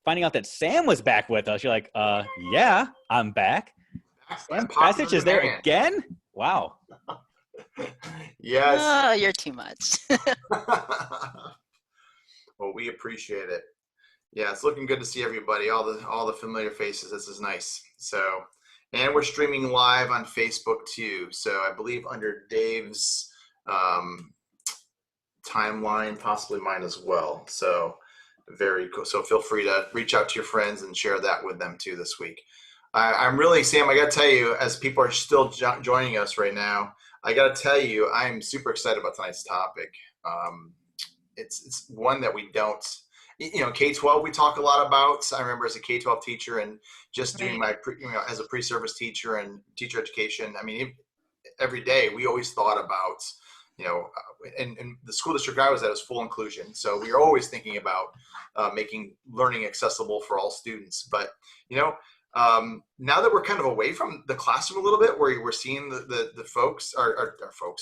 finding out that Sam was back with us. You're like, yeah, I'm back. Sam Popular Passage is there demand. again? Wow. Yes. Oh, you're too much. Well, we appreciate it. Yeah, it's looking good to see everybody, all the familiar faces. This is nice. So, and we're streaming live on Facebook too. So I believe under Dave's timeline, possibly mine as well. So very cool. So feel free to reach out to your friends and share that with them too this week. I'm really, Sam, I got to tell you, as people are still joining us right now, I got to tell you, I'm super excited about tonight's topic. It's one that we don't, K-12 we talk a lot about. I remember as a K-12 teacher and just doing my, as a pre-service teacher and teacher education. I mean, every day we always thought about, and the school district I was at is full inclusion. So we are always thinking about making learning accessible for all students. But, now that we're kind of away from the classroom a little bit, where we're seeing the folks, our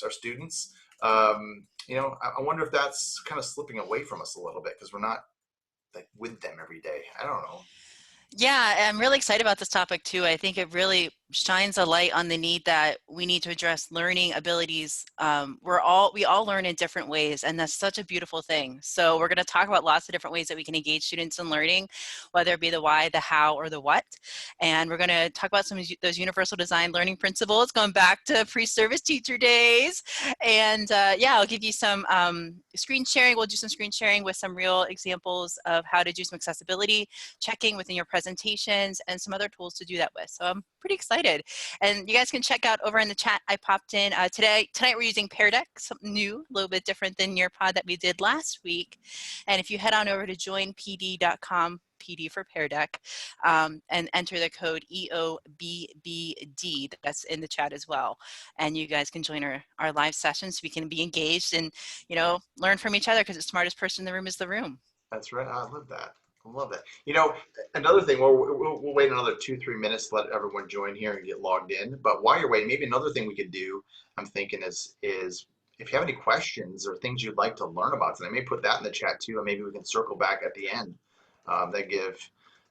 students, I wonder if that's kind of slipping away from us a little bit because we're not like with them every day. I don't know. Yeah, I'm really excited about this topic too. I think it really shines a light on the need that we need to address learning abilities. We all learn in different ways, and that's such a beautiful thing. So we're going to talk about lots of different ways that we can engage students in learning, whether it be the why, the how, or the what. And we're going to talk about some of those universal design learning principles going back to pre-service teacher days. And I'll give you some screen sharing. We'll do some screen sharing with some real examples of how to do some accessibility checking within your presentations and some other tools to do that with. So I'm pretty excited. And you guys can check out over in the chat. I popped in tonight we're using Pear Deck, something new, a little bit different than your pod that we did last week. And if you head on over to joinpd.com, PD for Pear Deck, and enter the code EOBBD, that's in the chat as well. And you guys can join our live sessions so we can be engaged and, learn from each other, because the smartest person in the room is the room. That's right. I love that. I love that. Another thing, we'll wait another 2-3 minutes to let everyone join here and get logged in. But while you're waiting, maybe another thing we could do, I'm thinking is if you have any questions or things you'd like to learn about tonight, maybe put that in the chat too, and maybe we can circle back at the end. That give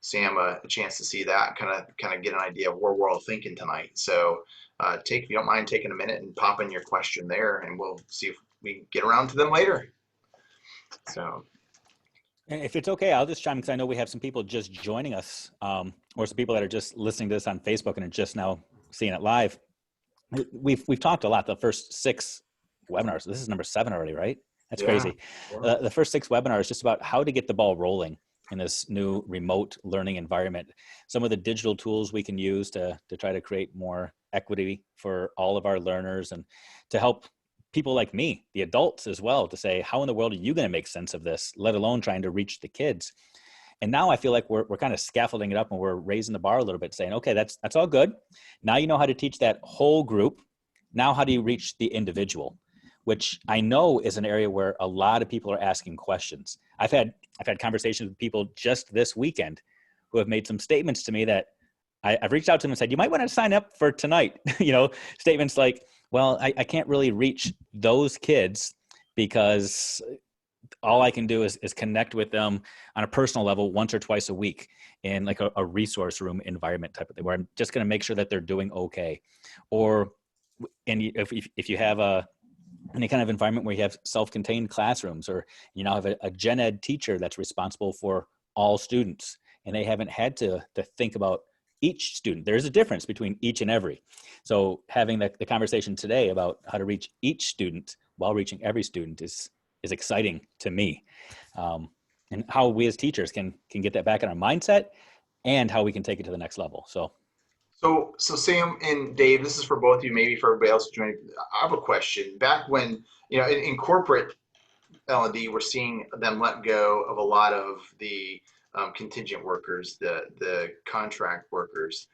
Sam a chance to see that, kind of get an idea of where we're all thinking tonight. So if you don't mind taking a minute and pop in your question there, and we'll see if we get around to them later. So. And if it's okay, I'll just chime in because I know we have some people just joining us, or some people that are just listening to this on Facebook and are just now seeing it live. We've talked a lot the first 6 webinars. This is number 7 already, right? That's crazy. Yeah. The first 6 webinars just about how to get the ball rolling in this new remote learning environment. Some of the digital tools we can use to try to create more equity for all of our learners, and to help people like me, the adults as well, to say, how in the world are you going to make sense of this, let alone trying to reach the kids? And now I feel like we're kind of scaffolding it up, and we're raising the bar a little bit, saying, okay, that's all good. Now you know how to teach that whole group. Now how do you reach the individual? Which I know is an area where a lot of people are asking questions. I've had conversations with people just this weekend who have made some statements to me that I've reached out to them and said, you might want to sign up for tonight. Statements like, well, I can't really reach those kids because all I can do is connect with them on a personal level once or twice a week in like a resource room environment type of thing, where I'm just going to make sure that they're doing okay. And if you have any kind of environment where you have self-contained classrooms, or have a gen ed teacher that's responsible for all students, and they haven't had to think about each student. There's a difference between each and every. So having the conversation today about how to reach each student while reaching every student is exciting to me. And how we as teachers can get that back in our mindset, and how we can take it to the next level. So Sam and Dave, this is for both of you, maybe for everybody else joining. I have a question. Back when, in corporate L&D, we're seeing them let go of a lot of the contingent workers, the contract workers.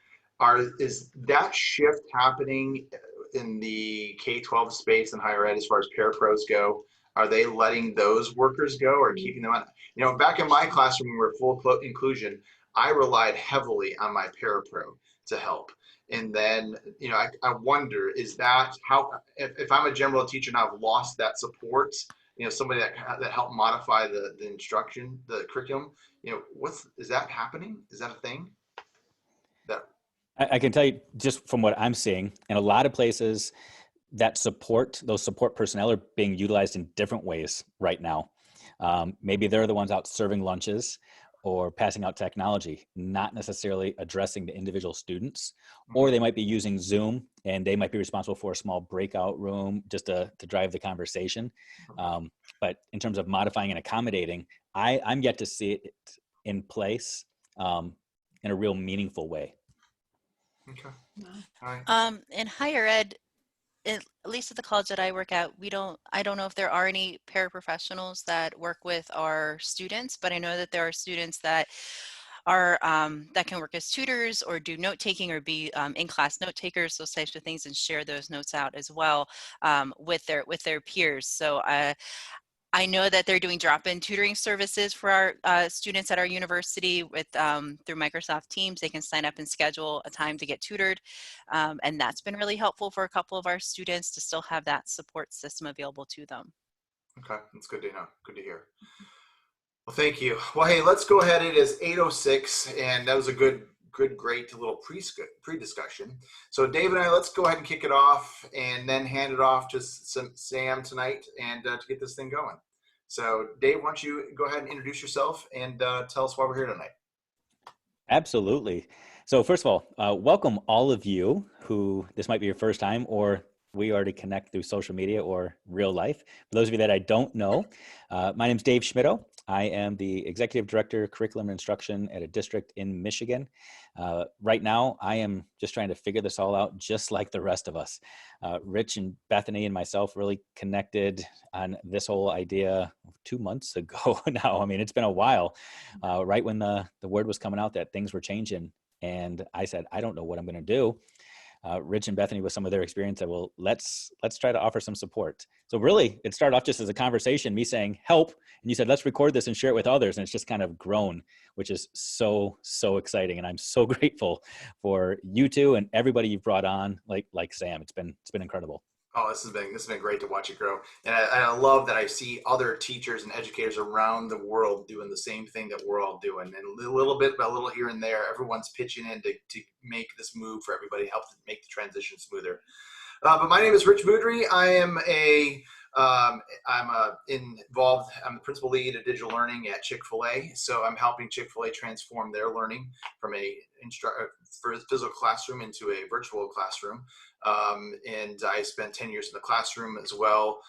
Is that shift happening in the K-12 space and higher ed as far as parapros go? Are they letting those workers go or keeping them on? Back in my classroom, when we were full inclusion, I relied heavily on my parapro to help. And then, I wonder, is that how, if I'm a general teacher and I've lost that support, somebody that helped modify the instruction, the curriculum. Is that happening? Is that a thing? I can tell you just from what I'm seeing in a lot of places that those support personnel are being utilized in different ways right now. Maybe they're the ones out serving lunches or passing out technology, not necessarily addressing the individual students, or they might be using Zoom and they might be responsible for a small breakout room just to drive the conversation. But in terms of modifying and accommodating, I'm yet to see it in place in a real meaningful way. Okay. All right. In higher ed, at least at the college that I work at, I don't know if there are any paraprofessionals that work with our students, but I know that there are students that are that can work as tutors or do note taking or be in-class note takers, those types of things, and share those notes out as well with their peers. So I know that they're doing drop-in tutoring services for our students at our university with through Microsoft Teams. They can sign up and schedule a time to get tutored. And that's been really helpful for a couple of our students to still have that support system available to them. Okay, that's good to know. Good to hear. Well, thank you. Well, hey, let's go ahead. It is 8:06, and that was a great little pre-discussion. So Dave and I, let's go ahead and kick it off and then hand it off to Sam tonight and to get this thing going. So Dave, why don't you go ahead and introduce yourself and tell us why we're here tonight. Absolutely. So first of all, welcome all of you who this might be your first time, or we already connect through social media or real life. For those of you that I don't know, my name is Dave Schmitto. I am the Executive Director, Curriculum and Instruction at a district in Michigan. Right now, I am just trying to figure this all out just like the rest of us. Rich and Bethany and myself really connected on this whole idea 2 months ago now. I mean, it's been a while, right when the word was coming out that things were changing. And I said, I don't know what I'm going to do. Rich and Bethany, with some of their experience, said, well, let's try to offer some support. So really, it started off just as a conversation, me saying, help. And you said, let's record this and share it with others. And it's just kind of grown, which is so exciting. And I'm so grateful for you two and everybody you've brought on, like Sam. It's been incredible. Oh, this has been great to watch it grow. And I love that I see other teachers and educators around the world doing the same thing that we're all doing. And a little bit by little here and there, everyone's pitching in to make this move for everybody, help to make the transition smoother. But my name is Rich Moudry. I am involved. I'm the principal lead of digital learning at Chick-fil-A. So I'm helping Chick-fil-A transform their learning from a physical classroom into a virtual classroom. And I spent 10 years in the classroom as well,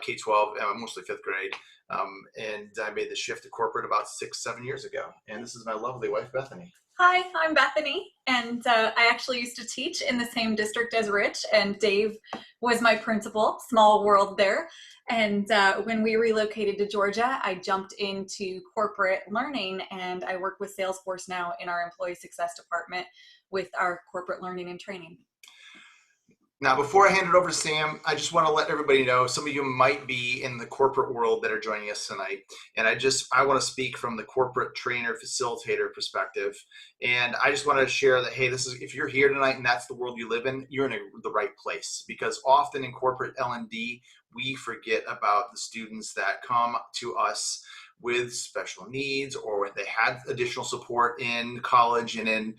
K-12, mostly fifth grade. And I made the shift to corporate about 6-7 years ago. And this is my lovely wife, Bethany. Hi, I'm Bethany, and I actually used to teach in the same district as Rich, and Dave was my principal. Small world there. And when we relocated to Georgia, I jumped into corporate learning, and I work with Salesforce now in our employee success department with our corporate learning and training. Now, before I hand it over to Sam, I just want to let everybody know, some of you might be in the corporate world that are joining us tonight. And I want to speak from the corporate trainer facilitator perspective. And I just want to share that, hey, if you're here tonight and that's the world you live in, you're in the right place. Because often in corporate L&D, we forget about the students that come to us with special needs, or they had additional support in college and in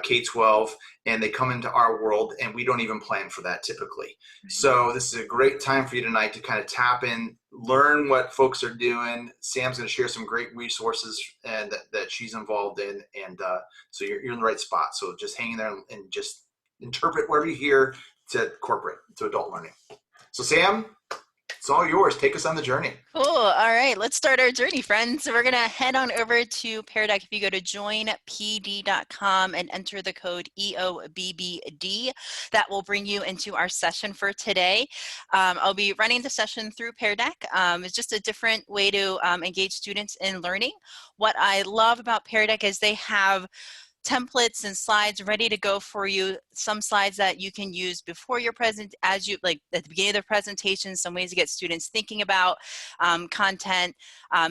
K-12, and they come into our world and we don't even plan for that typically. Right. So this is a great time for you tonight to kind of tap in, learn what folks are doing. Sam's going to share some great resources and that she's involved in, and so you're in the right spot. So just hang in there and just interpret whatever you hear to corporate, to adult learning. So Sam, it's all yours. Take us on the journey. Cool. All right, let's start our journey, friends. So we're going to head on over to Pear Deck. If you go to joinpd.com and enter the code EOBBD, that will bring you into our session for today. I'll be running the session through Pear Deck. It's just a different way to engage students in learning. What I love about Pear Deck is they have templates and slides ready to go for you. Some slides that you can use before your like at the beginning of the presentation, some ways to get students thinking about content,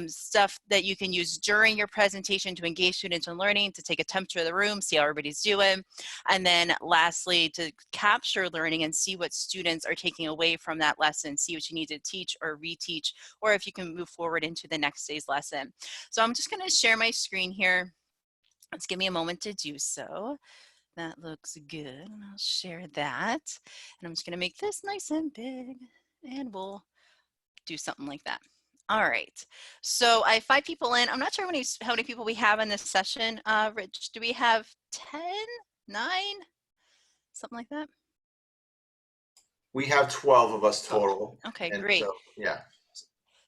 stuff that you can use during your presentation to engage students in learning, to take a temperature of the room, see how everybody's doing. And then lastly, to capture learning and see what students are taking away from that lesson, see what you need to teach or reteach, or if you can move forward into the next day's lesson. So I'm just going to share my screen here. Let's give me a moment to do so. That looks good. And I'll share that. And I'm just going to make this nice and big, and we'll do something like that. All right. So I have 5 people in. I'm not sure how many people we have in this session. Rich, do we have 10, 9, something like that? We have 12 of us total. Okay, and great. So, yeah.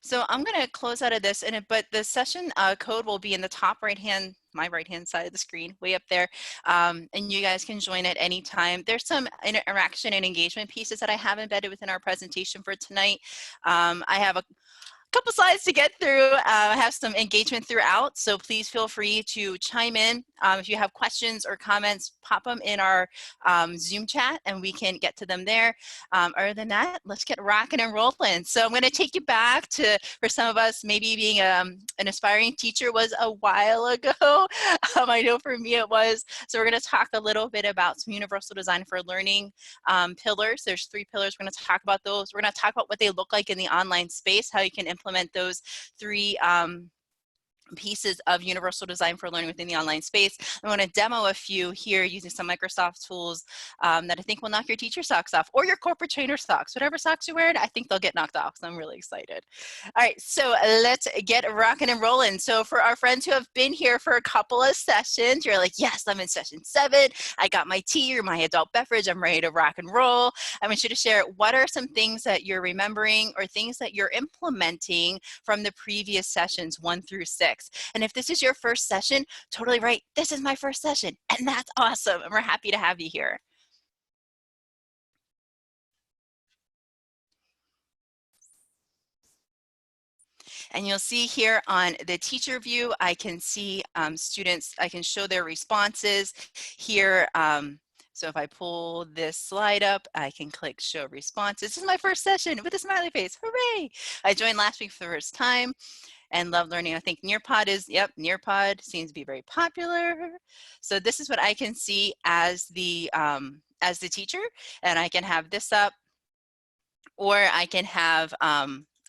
So I'm going to close out of this, but the session code will be in the top my right-hand side of the screen, way up there, and you guys can join at any time. There's some interaction and engagement pieces that I have embedded within our presentation for tonight. I have a couple slides to get through. I have some engagement throughout, so please feel free to chime in. If you have questions or comments, pop them in our Zoom chat and we can get to them there. Other than that, let's get rocking and rolling. So I'm going to take you back to, for some of us, maybe being an aspiring teacher was a while ago. I know for me it was. So we're going to talk a little bit about some universal design for learning pillars. There's 3 pillars. We're going to talk about those. We're going to talk about what they look like in the online space, how you can implement those 3 pieces of universal design for learning within the online space. I want to demo a few here using some Microsoft tools that I think will knock your teacher socks off, or your corporate trainer socks. Whatever socks you're wearing, I think they'll get knocked off. So I'm really excited. All right, so let's get rocking and rolling. So for our friends who have been here for a couple of sessions, you're like, yes, I'm in session 7. I got my tea or my adult beverage. I'm ready to rock and roll. I want you to share what are some things that you're remembering or things that you're implementing from the previous sessions 1 through 6. And if this is your first session, totally right. This is my first session, and that's awesome. And we're happy to have you here. And you'll see here on the teacher view, I can see students, I can show their responses here. So if I pull this slide up, I can click show responses. This is my first session with a smiley face. Hooray! I joined last week for the first time and love learning. I think Nearpod Nearpod seems to be very popular. So this is what I can see as the teacher, and I can have this up, or I can have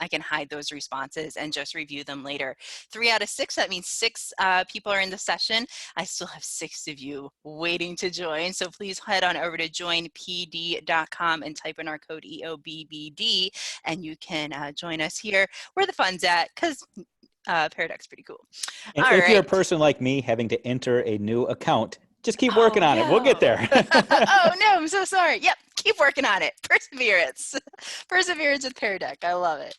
I can hide those responses and just review them later. 3 out of 6, that means 6 people are in the session. I still have 6 of you waiting to join. So please head on over to joinpd.com and type in our code EOBBD, and you can join us here where the fun's at, because Pear Deck's pretty cool. And if you're a person like me having to enter a new account, just keep working on it. We'll get there. Oh no, I'm so sorry. Yep, keep working on it. Perseverance. Perseverance with Pear Deck. I love it.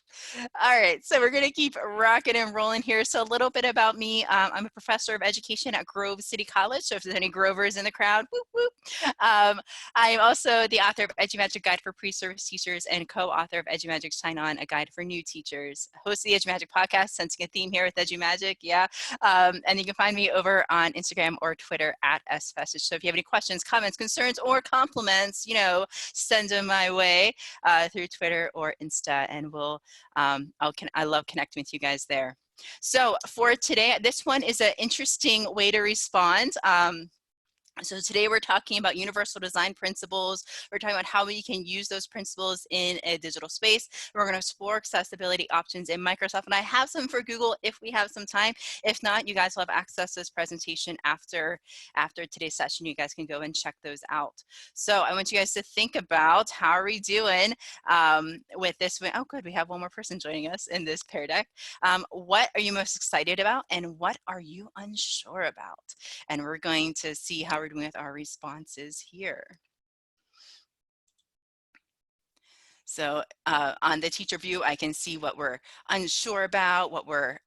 All right, so we're going to keep rocking and rolling here. So a little bit about me. I'm a professor of education at Grove City College. So if there's any Grovers in the crowd, whoop, whoop. I'm also the author of EduMagic Guide for Pre-Service Teachers and co-author of EduMagic Sign On, a guide for new teachers. Host of the EduMagic podcast, sensing a theme here with EduMagic. Yeah. And you can find me over on Instagram or Twitter at sfessage. So if you have any questions, comments, concerns, or compliments, send them my way through Twitter or Insta, and I love connecting with you guys there. So for today, this one is an interesting way to respond. So today we're talking about universal design principles. We're talking about how we can use those principles in a digital space. We're going to explore accessibility options in Microsoft, and I have some for Google if we have some time. If not, you guys will have access to this presentation after today's session. You guys can go and check those out. So I want you guys to think about how are we doing with this. Oh, good. We have one more person joining us in this Pear Deck. What are you most excited about, and what are you unsure about? And we're going to see how we're doing with our responses here. So on the teacher view, I can see what we're unsure about, what we're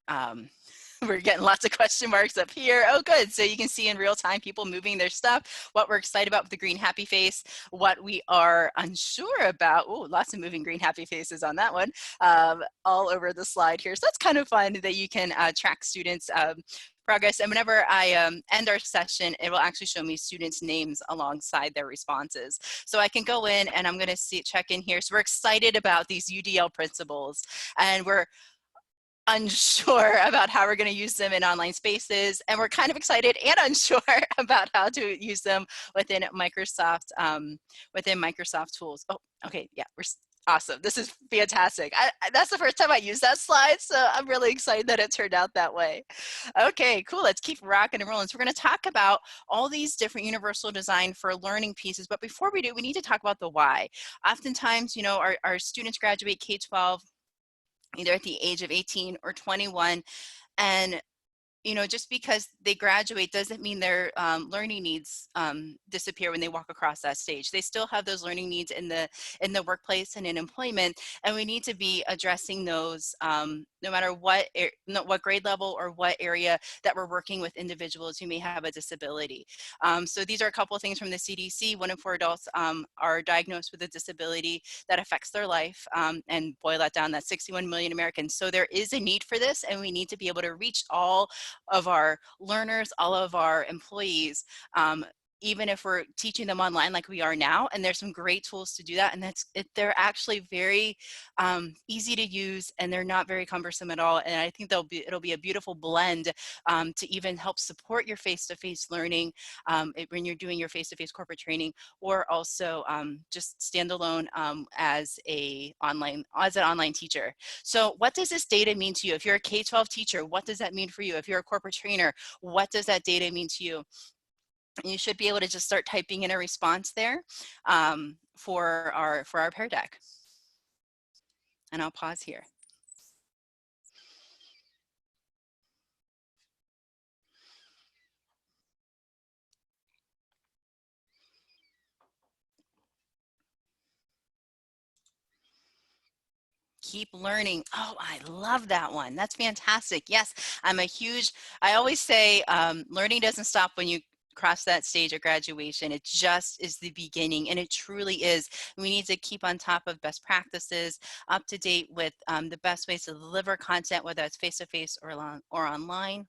getting lots of question marks up here. Oh, good. So you can see in real time people moving their stuff, what we're excited about with the green happy face, what we are unsure about. Oh, lots of moving green happy faces on that one, all over the slide here. So that's kind of fun that you can track students' progress. And whenever I end our session, it will actually show me students' names alongside their responses. So I can go in and I'm going to check in here. So we're excited about these UDL principles, and we're unsure about how we're going to use them in online spaces, and we're kind of excited and unsure about how to use them within Microsoft tools. Oh, okay, yeah, we're awesome. This is fantastic. That's the first time I used that slide, so I'm really excited that it turned out that way. Okay, cool. Let's keep rocking and rolling. So we're going to talk about all these different universal design for learning pieces, but before we do, we need to talk about the why. Oftentimes, you know, our students graduate K-12 either at the age of 18 or 21, and you know, just because they graduate doesn't mean their learning needs disappear when they walk across that stage. They still have those learning needs in the workplace and in employment, and we need to be addressing those no matter what grade level or what area that we're working with individuals who may have a disability. So these are a couple of things from the CDC. 1 in 4 adults are diagnosed with a disability that affects their life, and boil that down, that's 61 million Americans. So there is a need for this, and we need to be able to reach all of our learners, all of our employees, even if we're teaching them online like we are now. And there's some great tools to do that. And they're actually very easy to use, and they're not very cumbersome at all. And I think it'll be a beautiful blend to even help support your face-to-face learning when you're doing your face-to-face corporate training, or also just standalone as an online teacher. So what does this data mean to you? If you're a K-12 teacher, what does that mean for you? If you're a corporate trainer, what does that data mean to you? And you should be able to just start typing in a response there for our Pear Deck. And I'll pause here. Keep learning. Oh, I love that one. That's fantastic. Yes, I always say learning doesn't stop when you cross that stage of graduation. It just is the beginning, and it truly is. We need to keep on top of best practices, up to date with the best ways to deliver content, whether it's face-to-face or online.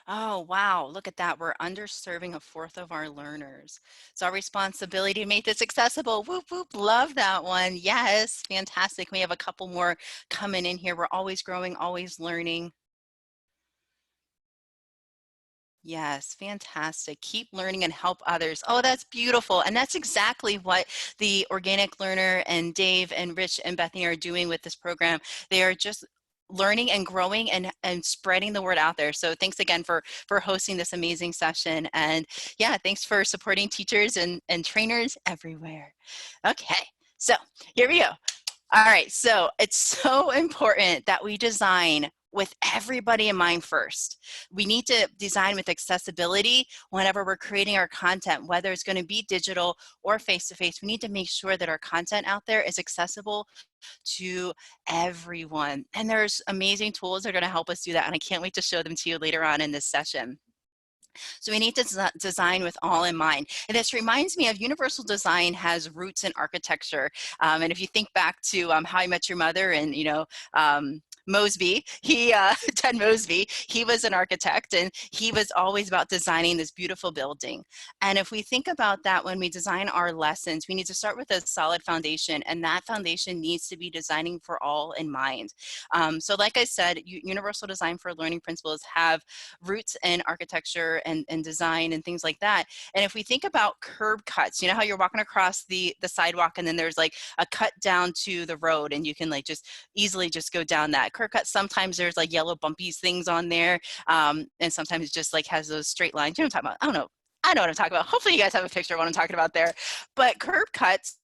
Oh, wow, look at that. We're underserving 1/4 of our learners. It's our responsibility to make this accessible. Whoop, whoop, love that one. Yes, fantastic. We have a couple more coming in here. We're always growing, always learning. Yes, fantastic. Keep learning and help others. Oh, that's beautiful. And that's exactly what the Organic Learner and Dave and Rich and Bethany are doing with this program. They are just learning and growing and spreading the word out there. So thanks again for hosting this amazing session. And yeah, thanks for supporting teachers and trainers everywhere. Okay, so here we go. All right, so it's so important that we design with everybody in mind first. We need to design with accessibility whenever we're creating our content, whether it's going to be digital or face-to-face. We need to make sure that our content out there is accessible to everyone. And there's amazing tools that are going to help us do that, and I can't wait to show them to you later on in this session. So we need to design with all in mind. And this reminds me of universal design has roots in architecture. And if you think back to How I Met Your Mother and, you know, Mosby, Ted Mosby, he was an architect, and he was always about designing this beautiful building. And if we think about that when we design our lessons, we need to start with a solid foundation, and that foundation needs to be designing for all in mind. So like I said, universal design for learning principles have roots in architecture and design and things like that. And if we think about curb cuts, you know how you're walking across the sidewalk and then there's like a cut down to the road, and you can like just easily just go down that curb cut. Sometimes there's like yellow bumpy things on there, and sometimes it just like has those straight lines. You know what I'm talking about? I don't know. I know what I'm talking about. Hopefully you guys have a picture of what I'm talking about there. But curb cuts,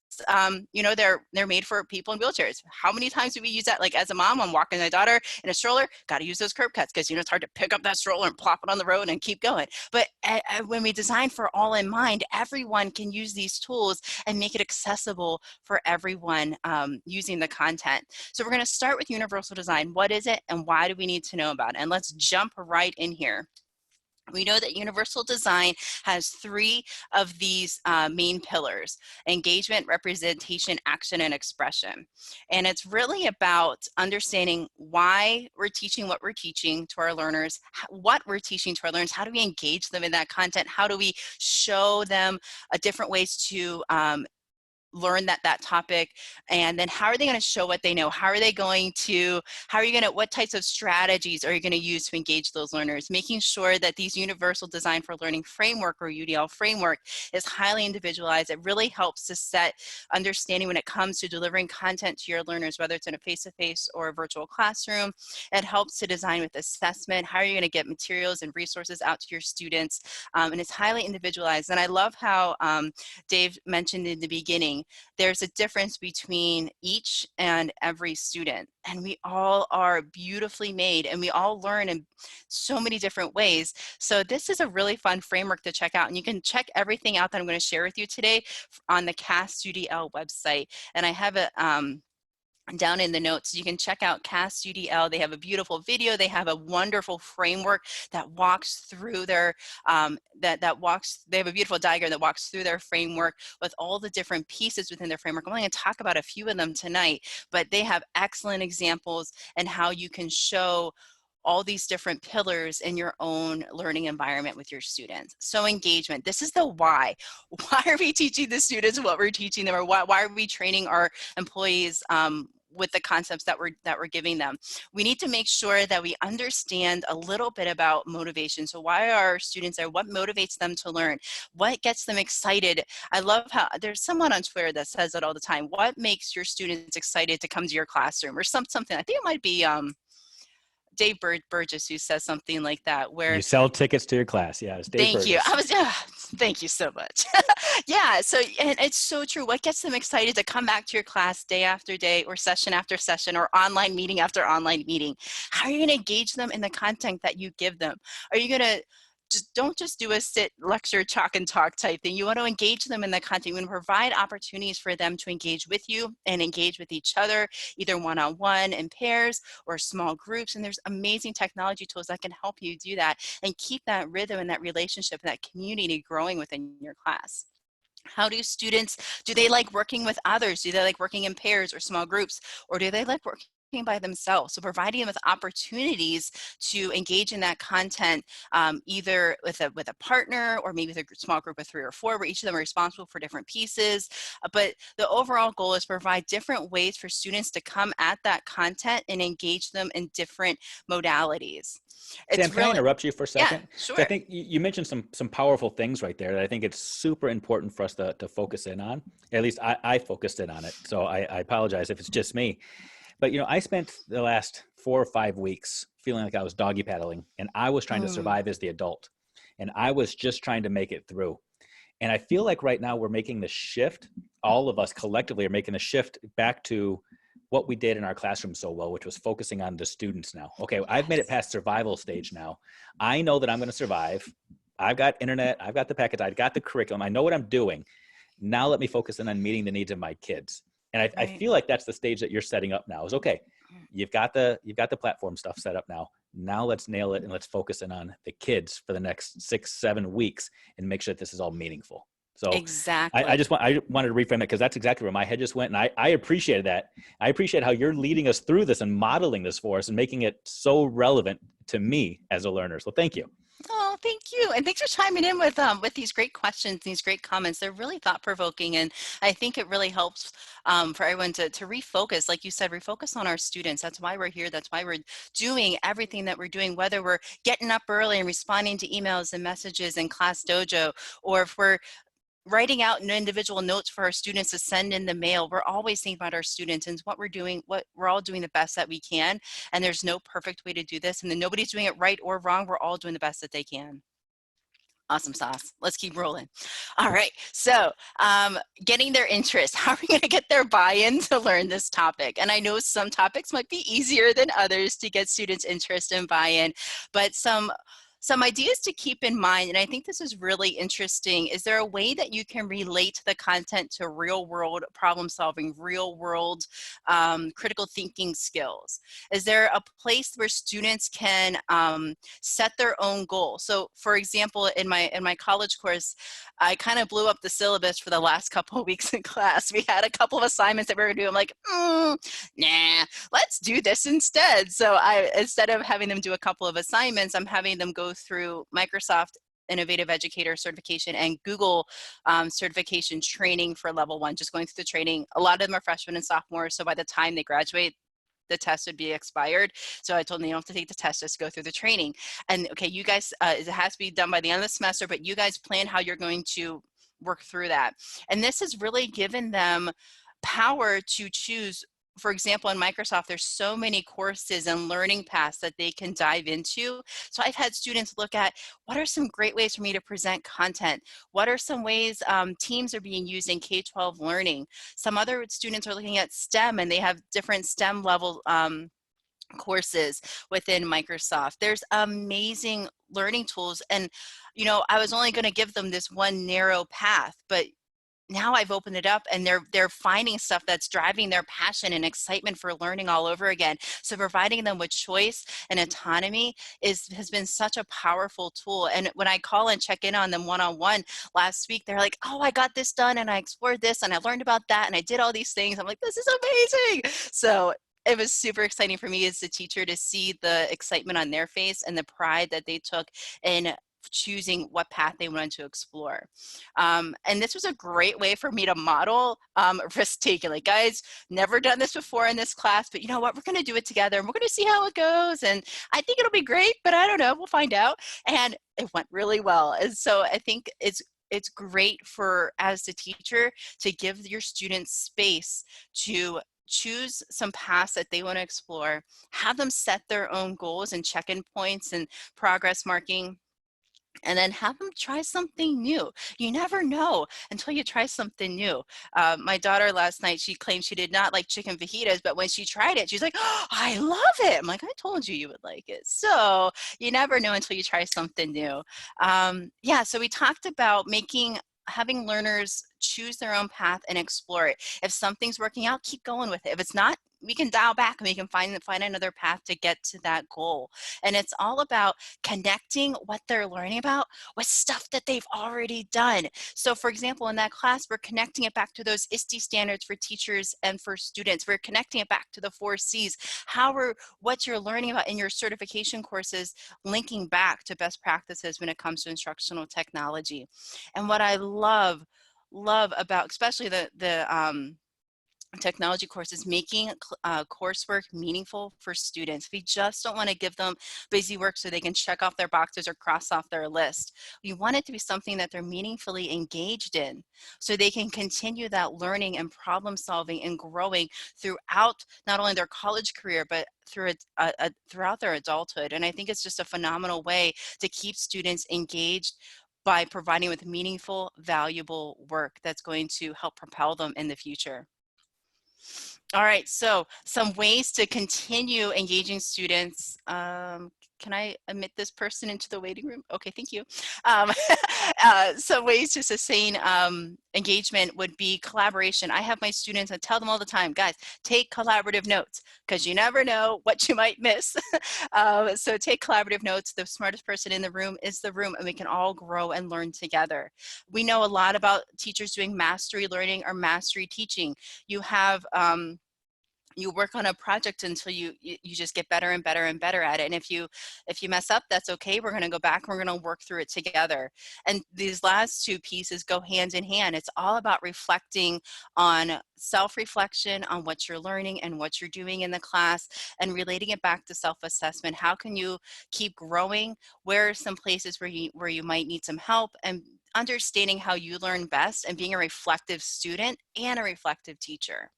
you know, they're made for people in wheelchairs. How many times do we use that? Like as a mom, I'm walking my daughter in a stroller, got to use those curb cuts because, you know, it's hard to pick up that stroller and plop it on the road and keep going. But when we design for all in mind, everyone can use these tools and make it accessible for everyone using the content. So we're going to start with universal design. What is it and why do we need to know about it? And let's jump right in here. We know that universal design has 3 of these main pillars: engagement, representation, action, and expression. And it's really about understanding why we're teaching what we're teaching to our learners, what we're teaching to our learners, how do we engage them in that content, how do we show them different ways to learn that topic, and then how are they going to show what they know? How are you going to, what types of strategies are you going to use to engage those learners? Making sure that these Universal Design for Learning Framework, or UDL Framework, is highly individualized. It really helps to set understanding when it comes to delivering content to your learners, whether it's in a face-to-face or a virtual classroom. It helps to design with assessment. How are you going to get materials and resources out to your students? And it's highly individualized. And I love how Dave mentioned in the beginning, there's a difference between each and every student, and we all are beautifully made, and we all learn in so many different ways. So this is a really fun framework to check out, and you can check everything out that I'm going to share with you today on the CAST UDL website. And I have it down in the notes. You can check out CAST UDL. They have a beautiful video. They have a wonderful framework that walks through their, they have a beautiful diagram that walks through their framework with all the different pieces within their framework. I'm only going to talk about a few of them tonight, but they have excellent examples and how you can show all these different pillars in your own learning environment with your students. So engagement, this is the why. Why are we teaching the students what we're teaching them, or why are we training our employees with the concepts that we're giving them? We need to make sure that we understand a little bit about motivation. So why are our students there? What motivates them to learn? What gets them excited? I love how there's someone on Twitter that says it all the time. What makes your students excited to come to your classroom? Or something. I think it might be Dave Burgess who says something like that, where You sell tickets to your class. Yeah, it's Dave thank Burgess. you. Thank you so much. Yeah, so, and it's so true. What gets them excited to come back to your class day after day, or session after session, or online meeting after online meeting? How are you going to engage them in the content that you give them? Are you going to don't just do a sit, lecture, chalk and talk type thing. You want to engage them in the content. You want to provide opportunities for them to engage with you and engage with each other, either one-on-one, in pairs, or small groups. And there's amazing technology tools that can help you do that and keep that rhythm and that relationship and that community growing within your class. How do students, do they like working with others? Do they like working in pairs or small groups? Or do they like working by themselves? So providing them with opportunities to engage in that content, either with a partner, or maybe with a small group of 3 or 4, where each of them are responsible for different pieces. But the overall goal is provide different ways for students to come at that content and engage them in different modalities. Sam, can I interrupt you for a second? Yeah, sure. So I think you mentioned some powerful things right there that I think it's super important for us to focus in on. At least I focused in on it. So I apologize if it's just me. But, I spent the last 4 or 5 weeks feeling like I was doggy paddling, and I was trying to survive as the adult, and I was just trying to make it through. And I feel like right now we're making the shift. All of us collectively are making the shift back to what we did in our classroom so well, which was focusing on the students now. Okay, I've made it past survival stage now. I know that I'm going to survive. I've got internet. I've got the package. I've got the curriculum. I know what I'm doing. Now let me focus in on meeting the needs of my kids. And I feel like that's the stage that you're setting up now. Is okay. You've got the platform stuff set up now. Now let's nail it, and let's focus in on the kids for the next 6-7 weeks and make sure that this is all meaningful. So exactly. I wanted to reframe it, because that's exactly where my head just went. And I appreciated that. I appreciate how you're leading us through this and modeling this for us and making it so relevant to me as a learner. So thank you. Oh, thank you. And thanks for chiming in with these great questions, these great comments. They're really thought-provoking. And I think it really helps for everyone to refocus, like you said, refocus on our students. That's why we're here. That's why we're doing everything that we're doing, whether we're getting up early and responding to emails and messages in Class Dojo, or if we're writing out individual notes for our students to send in the mail. We're always thinking about our students and what we're doing, what we're all doing the best that we can. And there's no perfect way to do this. And then nobody's doing it right or wrong. We're all doing the best that they can. Awesome sauce. Let's keep rolling. All right. So getting their interest. How are we going to get their buy-in to learn this topic? And I know some topics might be easier than others to get students' interest and buy-in, but some Some ideas to keep in mind, and I think this is really interesting, is there a way that you can relate the content to real world problem solving, real world critical thinking skills? Is there a place where students can set their own goal? So for example, in my college course, I kind of blew up the syllabus for the last couple of weeks in class. We had a couple of assignments that we were going to do. I'm like, nah, let's do this instead. So instead of having them do a couple of assignments, I'm having them go through Microsoft Innovative Educator certification and Google certification training for level 1, just going through the training. A lot of them are freshmen and sophomores, so by the time they graduate, the test would be expired. So I told them, you don't have to take the test, just go through the training. And okay, you guys, it has to be done by the end of the semester, but you guys plan how you're going to work through that. And this has really given them power to choose. For example, in Microsoft, there's so many courses and learning paths that they can dive into. So I've had students look at, what are some great ways for me to present content? What are some ways teams are being used in K-12 learning? Some other students are looking at STEM, and they have different STEM level courses within Microsoft. There's amazing learning tools. And, you know, I was only going to give them this one narrow path, but now I've opened it up, and they're finding stuff that's driving their passion and excitement for learning all over again. So providing them with choice and autonomy has been such a powerful tool. And when I call and check in on them one-on-one last week, they're like, oh, I got this done, and I explored this, and I learned about that, and I did all these things. I'm like, this is amazing. So it was super exciting for me as a teacher to see the excitement on their face and the pride that they took in choosing what path they wanted to explore. And this was a great way for me to model risk taking. Like, guys, never done this before in this class, but you know what? We're going to do it together, and we're going to see how it goes. And I think it'll be great, but I don't know. We'll find out. And it went really well. And so I think it's great for, as the teacher, to give your students space to choose some paths that they want to explore, have them set their own goals and check-in points and progress marking, and then have them try something new. You never know until you try something new. My daughter last night, she claimed she did not like chicken fajitas, but when she tried it, she's like, oh, I love it. I'm like, I told you you would like it. So you never know until you try something new. Yeah, so we talked about having learners choose their own path and explore it. If something's working out, keep going with it. If it's not, we can dial back and we can find another path to get to that goal. And it's all about connecting what they're learning about with stuff that they've already done. So for example, in that class, we're connecting it back to those ISTE standards for teachers and for students. We're connecting it back to the 4 C's. What you're learning about in your certification courses, linking back to best practices when it comes to instructional technology. And what I love about especially the technology courses, making coursework meaningful for students. We just don't want to give them busy work so they can check off their boxes or cross off their list. We want it to be something that they're meaningfully engaged in, so they can continue that learning and problem solving and growing throughout not only their college career, but throughout their adulthood. And I think it's just a phenomenal way to keep students engaged by providing with meaningful, valuable work that's going to help propel them in the future. All right, so some ways to continue engaging students. Can I admit this person into the waiting room? Okay, thank you. Some ways to sustain engagement would be collaboration. I have my students, I tell them all the time, guys, take collaborative notes, because you never know what you might miss. So take collaborative notes. The smartest person in the room is the room, and we can all grow and learn together. We know a lot about teachers doing mastery learning or mastery teaching. You have you work on a project until you just get better and better and better at it. And if you mess up, that's okay. We're going to go back and we're going to work through it together. And these last 2 pieces go hand in hand. It's all about reflecting on self-reflection on what you're learning and what you're doing in the class, and relating it back to self-assessment. How can you keep growing? Where are some places where you might need some help? And understanding how you learn best, and being a reflective student and a reflective teacher.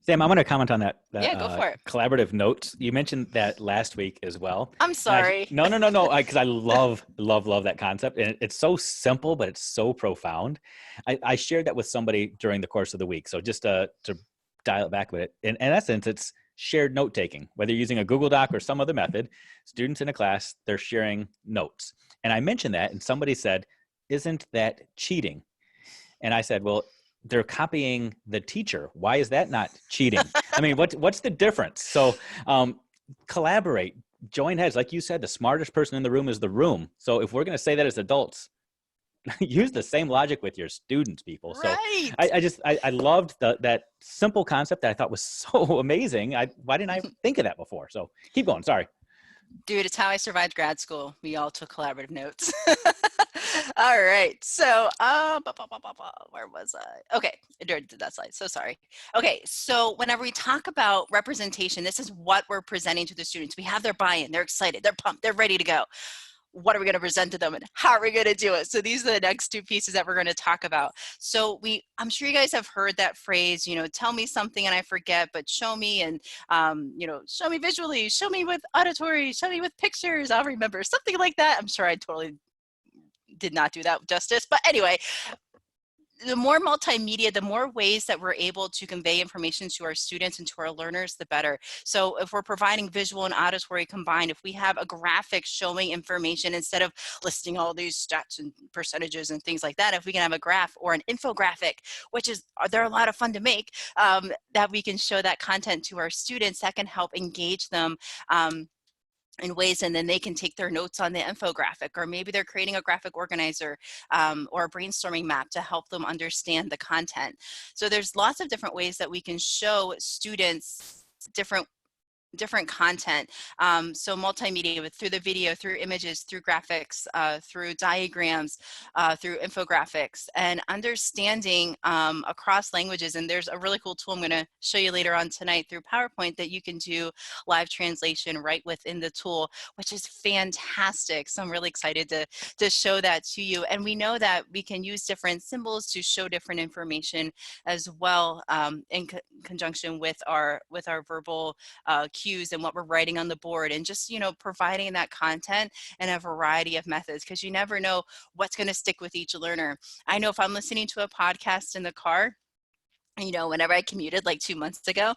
Sam, I'm going to comment on that. Yeah, go for it. Collaborative notes. You mentioned that last week as well. I'm sorry. No. Because I love that concept. And it's so simple, but it's so profound. I shared that with somebody during the course of the week. So just to dial it back with it. In essence, it's shared note taking, whether you're using a Google Doc or some other method. Students in a class, they're sharing notes. And I mentioned that, and somebody said, isn't that cheating? And I said, well, they're copying the teacher. Why is that not cheating? I mean, what's the difference? So collaborate, join heads. Like you said, the smartest person in the room is the room. So if we're going to say that as adults, use the same logic with your students, people. So Right. I loved that simple concept that I thought was so amazing. Why didn't I think of that before? So keep going. Sorry. Dude, it's how I survived grad school. We all took collaborative notes. All right. So, where was I? Okay, I did that slide. So sorry. Okay, so whenever we talk about representation, this is what we're presenting to the students. We have their buy-in. They're excited. They're pumped. They're ready to go. What are we going to present to them, and how are we going to do it? So these are the next two pieces that we're going to talk about. So I'm sure you guys have heard that phrase, tell me something and I forget, but show me, and show me visually, show me with auditory, show me with pictures, I'll remember, something like that. I'm sure I totally did not do that justice, but anyway, the more multimedia, the more ways that we're able to convey information to our students and to our learners, the better. So if we're providing visual and auditory combined, if we have a graphic showing information instead of listing all these stats and percentages and things like that, if we can have a graph or an infographic, which they're a lot of fun to make, that we can show that content to our students, that can help engage them in ways, and then they can take their notes on the infographic, or maybe they're creating a graphic organizer or a brainstorming map to help them understand the content. So there's lots of different ways that we can show students different content. So multimedia, through the video, through images, through graphics, through diagrams, through infographics, and understanding across languages. And there's a really cool tool I'm going to show you later on tonight through PowerPoint that you can do live translation right within the tool, which is fantastic. So I'm really excited to show that to you. And we know that we can use different symbols to show different information as well, in conjunction with our verbal cues and what we're writing on the board, and just providing that content in a variety of methods, because you never know what's going to stick with each learner. I know if I'm listening to a podcast in the car, whenever I commuted like 2 months ago,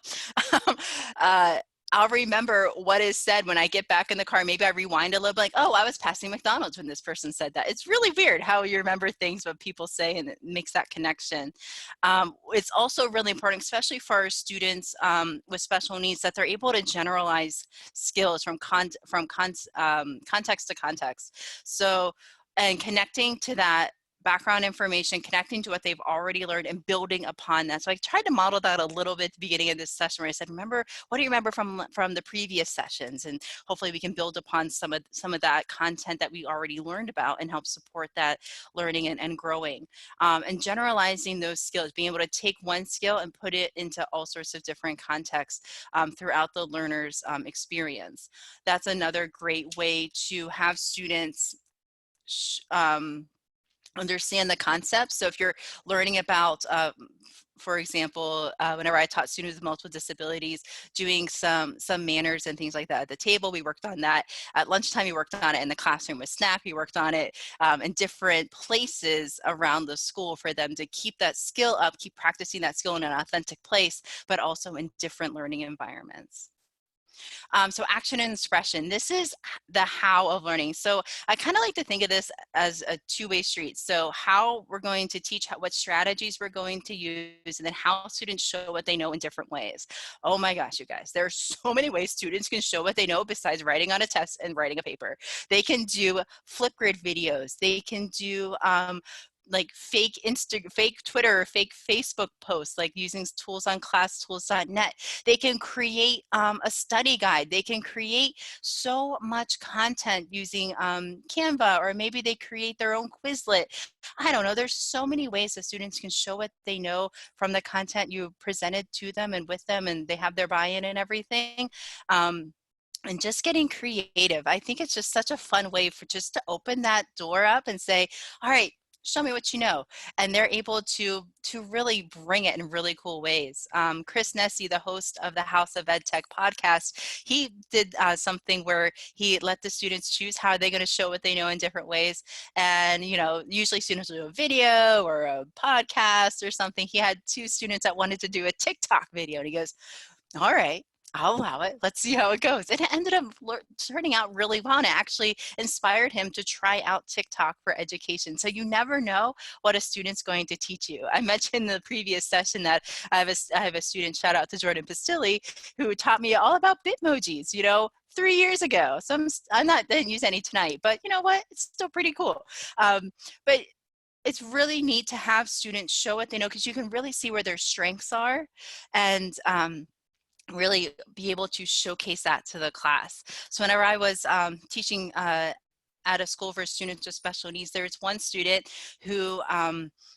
I'll remember what is said when I get back in the car. Maybe I rewind a little bit, like, oh, I was passing McDonald's when this person said that. It's really weird how you remember things, what people say, and it makes that connection. It's also really important, especially for our students with special needs, that they're able to generalize skills from context to context. So, and connecting to that background information, connecting to what they've already learned and building upon that. So I tried to model that a little bit at the beginning of this session, where I said, what do you remember from the previous sessions? And hopefully we can build upon some of that content that we already learned about and help support that learning and growing. And generalizing those skills, being able to take one skill and put it into all sorts of different contexts throughout the learner's experience. That's another great way to have students understand the concepts. So if you're learning about, for example, whenever I taught students with multiple disabilities, doing some manners and things like that at the table, we worked on that. At lunchtime, we worked on it. In the classroom with SNAP, we worked on it in different places around the school for them to keep that skill up, keep practicing that skill in an authentic place, but also in different learning environments. So action and expression, this is the how of learning. So I kind of like to think of this as a two-way street. So how we're going to teach, what strategies we're going to use, and then how students show what they know in different ways. Oh my gosh, you guys, there are so many ways students can show what they know besides writing on a test and writing a paper. They can do Flipgrid videos. They can do like fake Twitter or fake Facebook posts, like using tools on classtools.net. They can create a study guide. They can create so much content using Canva, or maybe they create their own Quizlet. I don't know. There's so many ways that students can show what they know from the content you presented to them and with them, and they have their buy-in and everything. And just getting creative. I think it's just such a fun way for just to open that door up and say, all right, show me what you know. And they're able to really bring it in really cool ways. Chris Nessie, the host of the House of EdTech podcast, he did something where he let the students choose how they're going to show what they know in different ways. And, usually students will do a video or a podcast or something. He had 2 students that wanted to do a TikTok video. And he goes, all right, I'll allow it. Let's see how it goes. It ended up turning out really well, and it actually inspired him to try out TikTok for education. So you never know what a student's going to teach you. I mentioned in the previous session that I have a student, shout out to Jordan Pastilli, who taught me all about Bitmojis, 3 years ago. So didn't use any tonight, but you know what? It's still pretty cool. But it's really neat to have students show what they know, because you can really see where their strengths are, and really be able to showcase that to the class. So whenever I was teaching at a school for students with special needs, there was one student who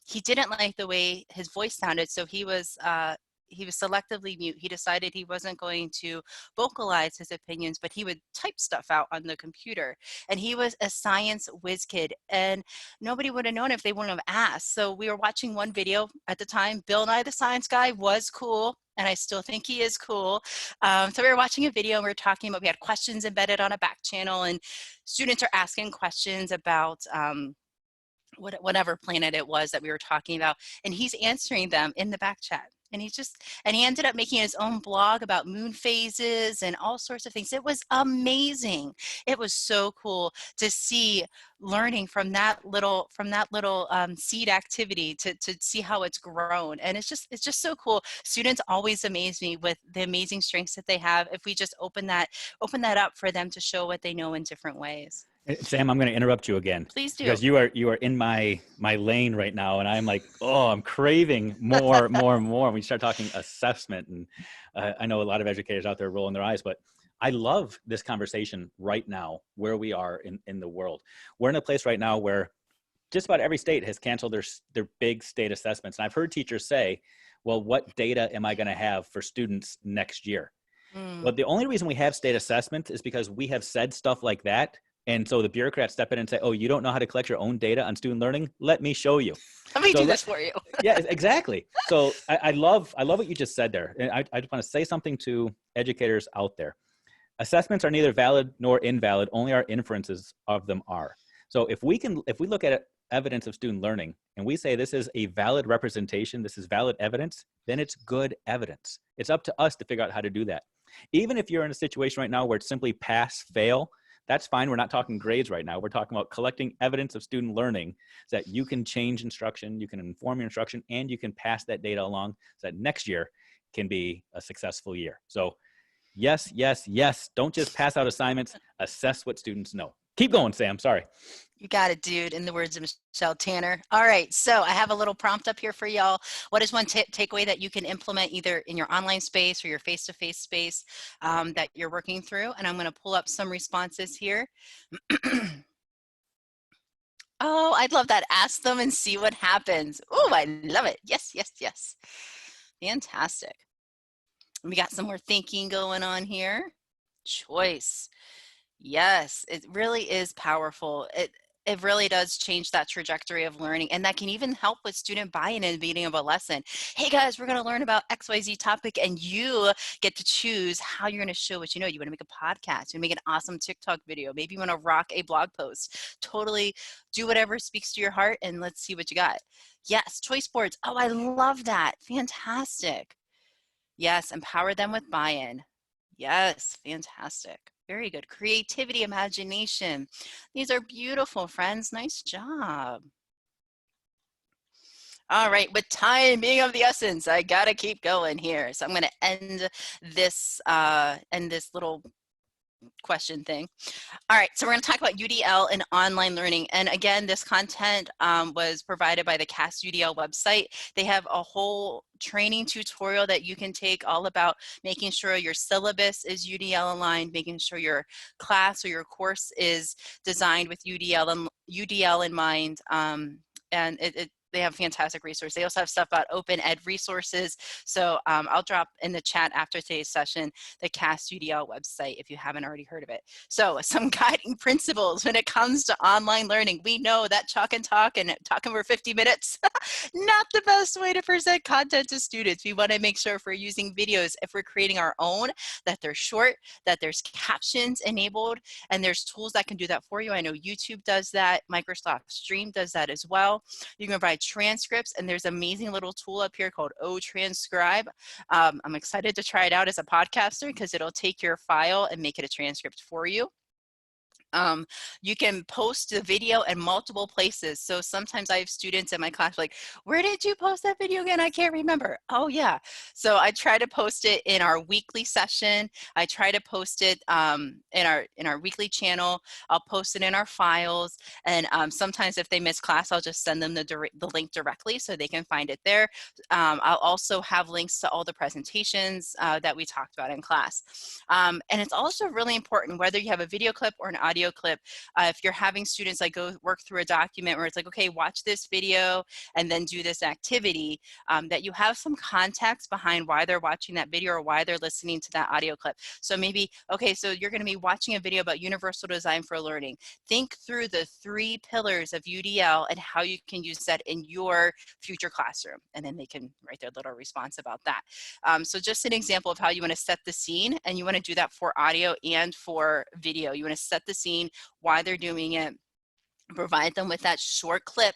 he didn't like the way his voice sounded, so he was selectively mute. He decided he wasn't going to vocalize his opinions, but he would type stuff out on the computer. And he was a science whiz kid, and nobody would have known if they wouldn't have asked. So we were watching one video at the time. Bill Nye the Science Guy was cool, and I still think he is cool. So we were watching a video, and we were talking about, we had questions embedded on a back channel, and students are asking questions about whatever planet it was that we were talking about, and he's answering them in the back chat. And he ended up making his own blog about moon phases and all sorts of things. It was amazing. It was so cool to see learning from that little seed activity to see how it's grown. And it's just so cool. Students always amaze me with the amazing strengths that they have if we just open that up for them to show what they know in different ways. Sam, I'm going to interrupt you again. Please do. Because you are in my lane right now, and I'm like, oh, I'm craving more. When we start talking assessment, and I know a lot of educators out there rolling their eyes, but I love this conversation right now where we are in the world. We're in a place right now where just about every state has canceled their big state assessments. And I've heard teachers say, well, what data am I going to have for students next year? Well, the only reason we have state assessment is because we have said stuff like that. And so the bureaucrats step in and say, oh, you don't know how to collect your own data on student learning? Let me show you. Let me do this for you. Yeah, exactly. So I love what you just said there. And I just want to say something to educators out there. Assessments are neither valid nor invalid, only our inferences of them are. So if we look at evidence of student learning and we say this is a valid representation, this is valid evidence, then it's good evidence. It's up to us to figure out how to do that. Even if you're in a situation right now where it's simply pass, fail, that's fine. We're not talking grades right now. We're talking about collecting evidence of student learning so that you can change instruction, you can inform your instruction, and you can pass that data along so that next year can be a successful year. So yes, yes, yes. Don't just pass out assignments. Assess what students know. Keep going, Sam. Sorry. You got it, dude, in the words of Michelle Tanner. All right, so I have a little prompt up here for y'all. What is one takeaway that you can implement either in your online space or your face-to-face space that you're working through? And I'm going to pull up some responses here. Oh, I'd love that. Ask them and see what happens. Oh, I love it. Yes, yes, yes. Fantastic. We got some more thinking going on here. Choice. Yes, it really is powerful. It really does change that trajectory of learning, and that can even help with student buy-in in the beginning of a lesson. Hey guys, we're going to learn about XYZ topic, and you get to choose how you're going to show what you know. You want to make a podcast, you make an awesome TikTok video, maybe you want to rock a blog post. Totally do whatever speaks to your heart, and let's see what you got. Yes, choice boards. Oh, I love that. Fantastic. Yes, empower them with buy-in. Yes, fantastic. Very good. Creativity, imagination. These are beautiful, friends. Nice job. All right, with time being of the essence, I gotta keep going here. So I'm gonna end this little question thing. All right, so we're going to talk about UDL and online learning. And again, this content was provided by the CAST UDL website. They have a whole training tutorial that you can take all about making sure your syllabus is UDL aligned, making sure your class or your course is designed with UDL in mind. And they have fantastic resources. They also have stuff about open ed resources. So I'll drop in the chat after today's session the CAST UDL website if you haven't already heard of it. So some guiding principles when it comes to online learning. We know that chalk and talking for 50 minutes, not the best way to present content to students. We want to make sure if we're using videos, if we're creating our own, that they're short, that there's captions enabled, and there's tools that can do that for you. I know YouTube does that. Microsoft Stream does that as well. You can provide transcripts, and there's an amazing little tool up here called O-Transcribe. I'm excited to try it out as a podcaster because it'll take your file and make it a transcript for you. You can post the video in multiple places. So sometimes I have students in my class like, where did you post that video again? I can't remember. Oh yeah. So I try to post it in our weekly session. I try to post it in our weekly channel. I'll post it in our files. And sometimes if they miss class, I'll just send them the link directly so they can find it there. I'll also have links to all the presentations that we talked about in class. And it's also really important, whether you have a video clip or an audio clip, if you're having students like go work through a document where it's like, okay, watch this video and then do this activity, that you have some context behind why they're watching that video or why they're listening to that audio clip. So maybe, okay, so you're going to be watching a video about universal design for learning. Think through the 3 pillars of UDL and how you can use that in your future classroom. And then they can write their little response about that. So just an example of how you want to set the scene, and you want to do that for audio and for video. You want to set the scene, why they're doing it, provide them with that short clip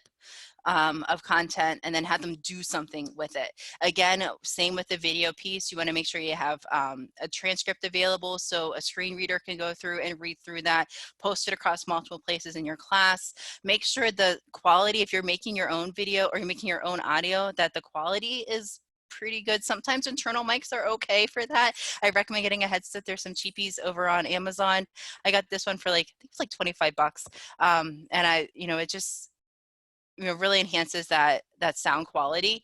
of content, and then have them do something with it. Again, same with the video piece. You want to make sure you have a transcript available so a screen reader can go through and read through that, post it across multiple places in your class. Make sure the quality, if you're making your own video or you're making your own audio, that the quality is pretty good. Sometimes internal mics are okay for that. I recommend getting a headset. There's some cheapies over on Amazon. I got this one for like, I think it's like 25 bucks. And it just, really enhances that sound quality.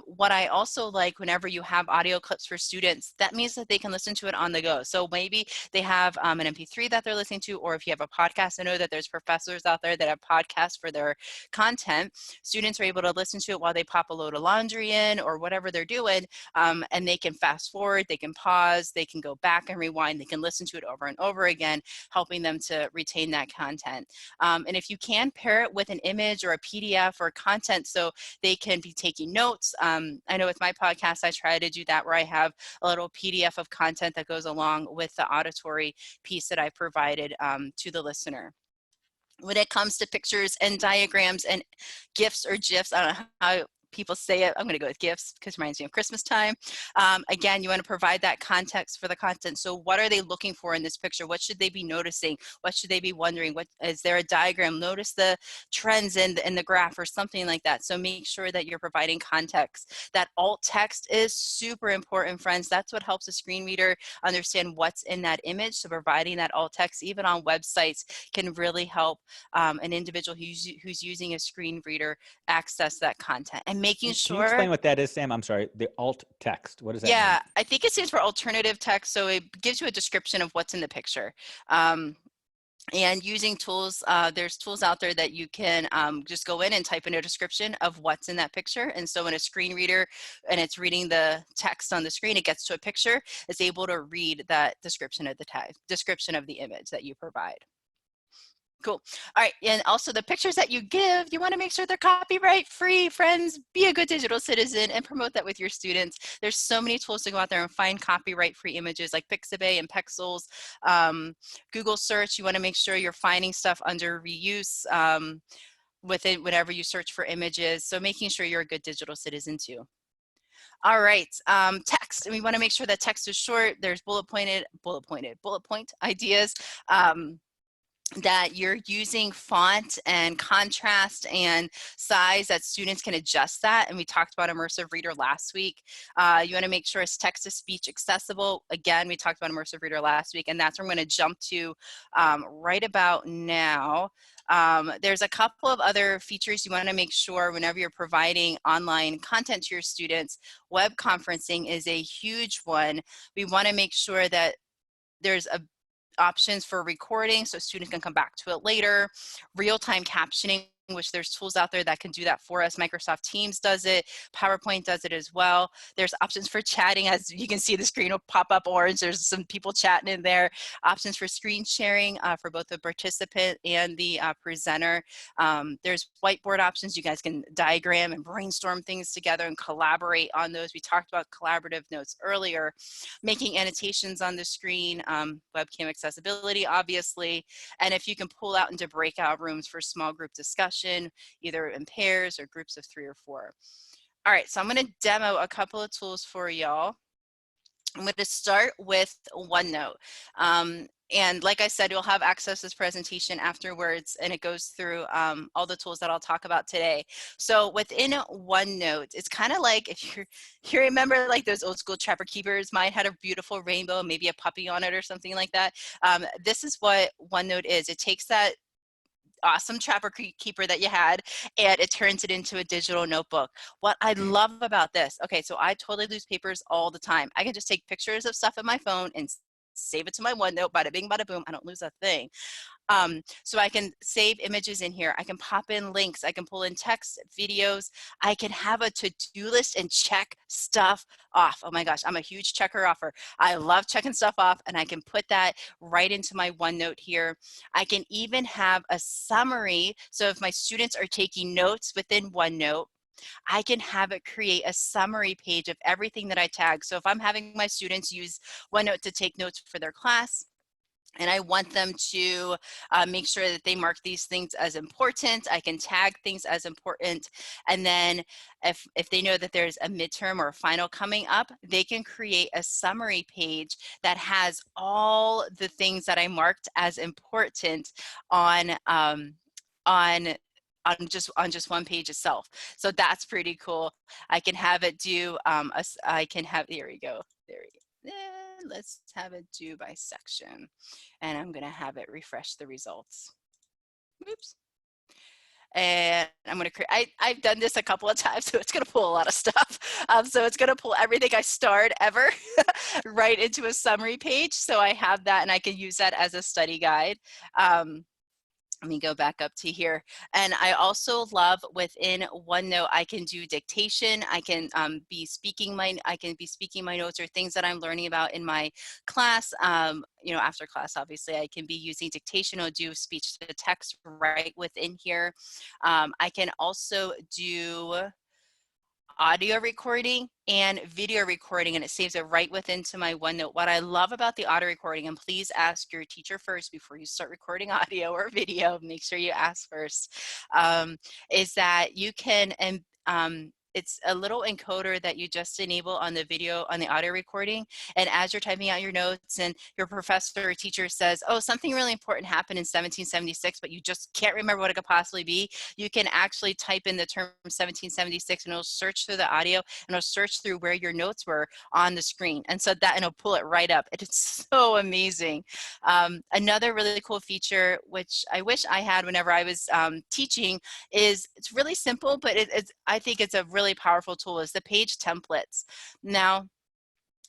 What I also like, whenever you have audio clips for students, that means that they can listen to it on the go. So maybe they have an MP3 that they're listening to, or if you have a podcast, I know that there's professors out there that have podcasts for their content. Students are able to listen to it while they pop a load of laundry in or whatever they're doing, and they can fast forward, they can pause, they can go back and rewind, they can listen to it over and over again, helping them to retain that content. And if you can pair it with an image or a PDF or content, so they can be taking notes. I know with my podcast, I try to do that where I have a little PDF of content that goes along with the auditory piece that I provided to the listener. When it comes to pictures and diagrams and GIFs or GIFs, I don't know how people say it. I'm going to go with GIFs because it reminds me of Christmas time. Again, you want to provide that context for the content. So what are they looking for in this picture? What should they be noticing? What should they be wondering? What is there a diagram? Notice the trends in the graph or something like that. So make sure that you're providing context. That alt text is super important, friends. That's what helps a screen reader understand what's in that image. So providing that alt text, even on websites, can really help an individual who's using a screen reader access that content. And making sure. Can you explain what that is, Sam? I'm sorry. The alt text. What does that mean? Yeah, I think it stands for alternative text. So it gives you a description of what's in the picture. And using tools, there's tools out there that you can just go in and type in a description of what's in that picture. And so when a screen reader and it's reading the text on the screen, it gets to a picture, it's able to read that description of the description of the image that you provide. Cool. All right. And also the pictures that you give, you want to make sure they're copyright free. Friends, be a good digital citizen and promote that with your students. There's so many tools to go out there and find copyright free images like Pixabay and Pexels. Google search, you want to make sure you're finding stuff under reuse within whenever you search for images. So making sure you're a good digital citizen too. All right, text. And we want to make sure that text is short. There's bullet point ideas. That you're using font and contrast and size, that students can adjust that. And we talked about immersive reader last week. You want to make sure it's text to speech accessible. Again, we talked about immersive reader last week, and that's where I'm going to jump to right about now. There's a couple of other features you want to make sure whenever you're providing online content to your students. Web conferencing is a huge one. We want to make sure that there's options for recording so students can come back to it later. Real-time captioning, which there's tools out there that can do that for us. Microsoft Teams does it. PowerPoint does it as well. There's options for chatting. As you can see, the screen will pop up orange. There's some people chatting in there. Options for screen sharing for both the participant and the presenter. There's whiteboard options. You guys can diagram and brainstorm things together and collaborate on those. We talked about collaborative notes earlier. Making annotations on the screen, webcam accessibility, obviously. And if you can pull out into breakout rooms for small group discussion, discussion, either in pairs or groups of 3 or 4. All right, so I'm going to demo a couple of tools for y'all. I'm going to start with OneNote. And like I said, you'll have access to this presentation afterwards, and it goes through all the tools that I'll talk about today. So within OneNote, it's kind of like if you remember like those old school trapper keepers, mine had a beautiful rainbow, maybe a puppy on it or something like that. This is what OneNote is. It takes that awesome trapper keeper that you had and it turns it into a digital notebook. What I love about this, okay, so I totally lose papers all the time. I can just take pictures of stuff on my phone and save it to my OneNote, bada bing, bada boom. I don't lose a thing. So I can save images in here. I can pop in links. I can pull in text, videos. I can have a to-do list and check stuff off. Oh my gosh, I'm a huge checker offer. I love checking stuff off, and I can put that right into my OneNote here. I can even have a summary. So if my students are taking notes within OneNote, I can have it create a summary page of everything that I tag. So if I'm having my students use OneNote to take notes for their class, and I want them to make sure that they mark these things as important, I can tag things as important. And then if they know that there's a midterm or a final coming up, they can create a summary page that has all the things that I marked as important on just one page itself. So that's pretty cool. I can have it do I can have, here we go, there we go. Let's have it do by section, and I'm going to have it refresh the results. Oops. And I'm going to create, I've done this a couple of times, so it's going to pull a lot of stuff. So it's going to pull everything I starred ever right into a summary page. So I have that, and I can use that as a study guide. Let me go back up to here. And I also love within OneNote, I can do dictation. I can be speaking my notes or things that I'm learning about in my class. You know, after class, obviously, I can be using dictation or do speech to text right within here. I can also do audio recording and video recording, and it saves it right within to my OneNote. What I love about the audio recording, and please ask your teacher first before you start recording audio or video, make sure you ask first, is that you can, it's a little encoder that you just enable on the video, on the audio recording. And as you're typing out your notes and your professor or teacher says, oh, something really important happened in 1776, but you just can't remember what it could possibly be, you can actually type in the term 1776 and it'll search through the audio and it'll search through where your notes were on the screen. And so that, and it'll pull it right up. It's so amazing. Another really cool feature, which I wish I had whenever I was teaching, is it's really simple, but I think it's a really powerful tool, is the page templates. Now,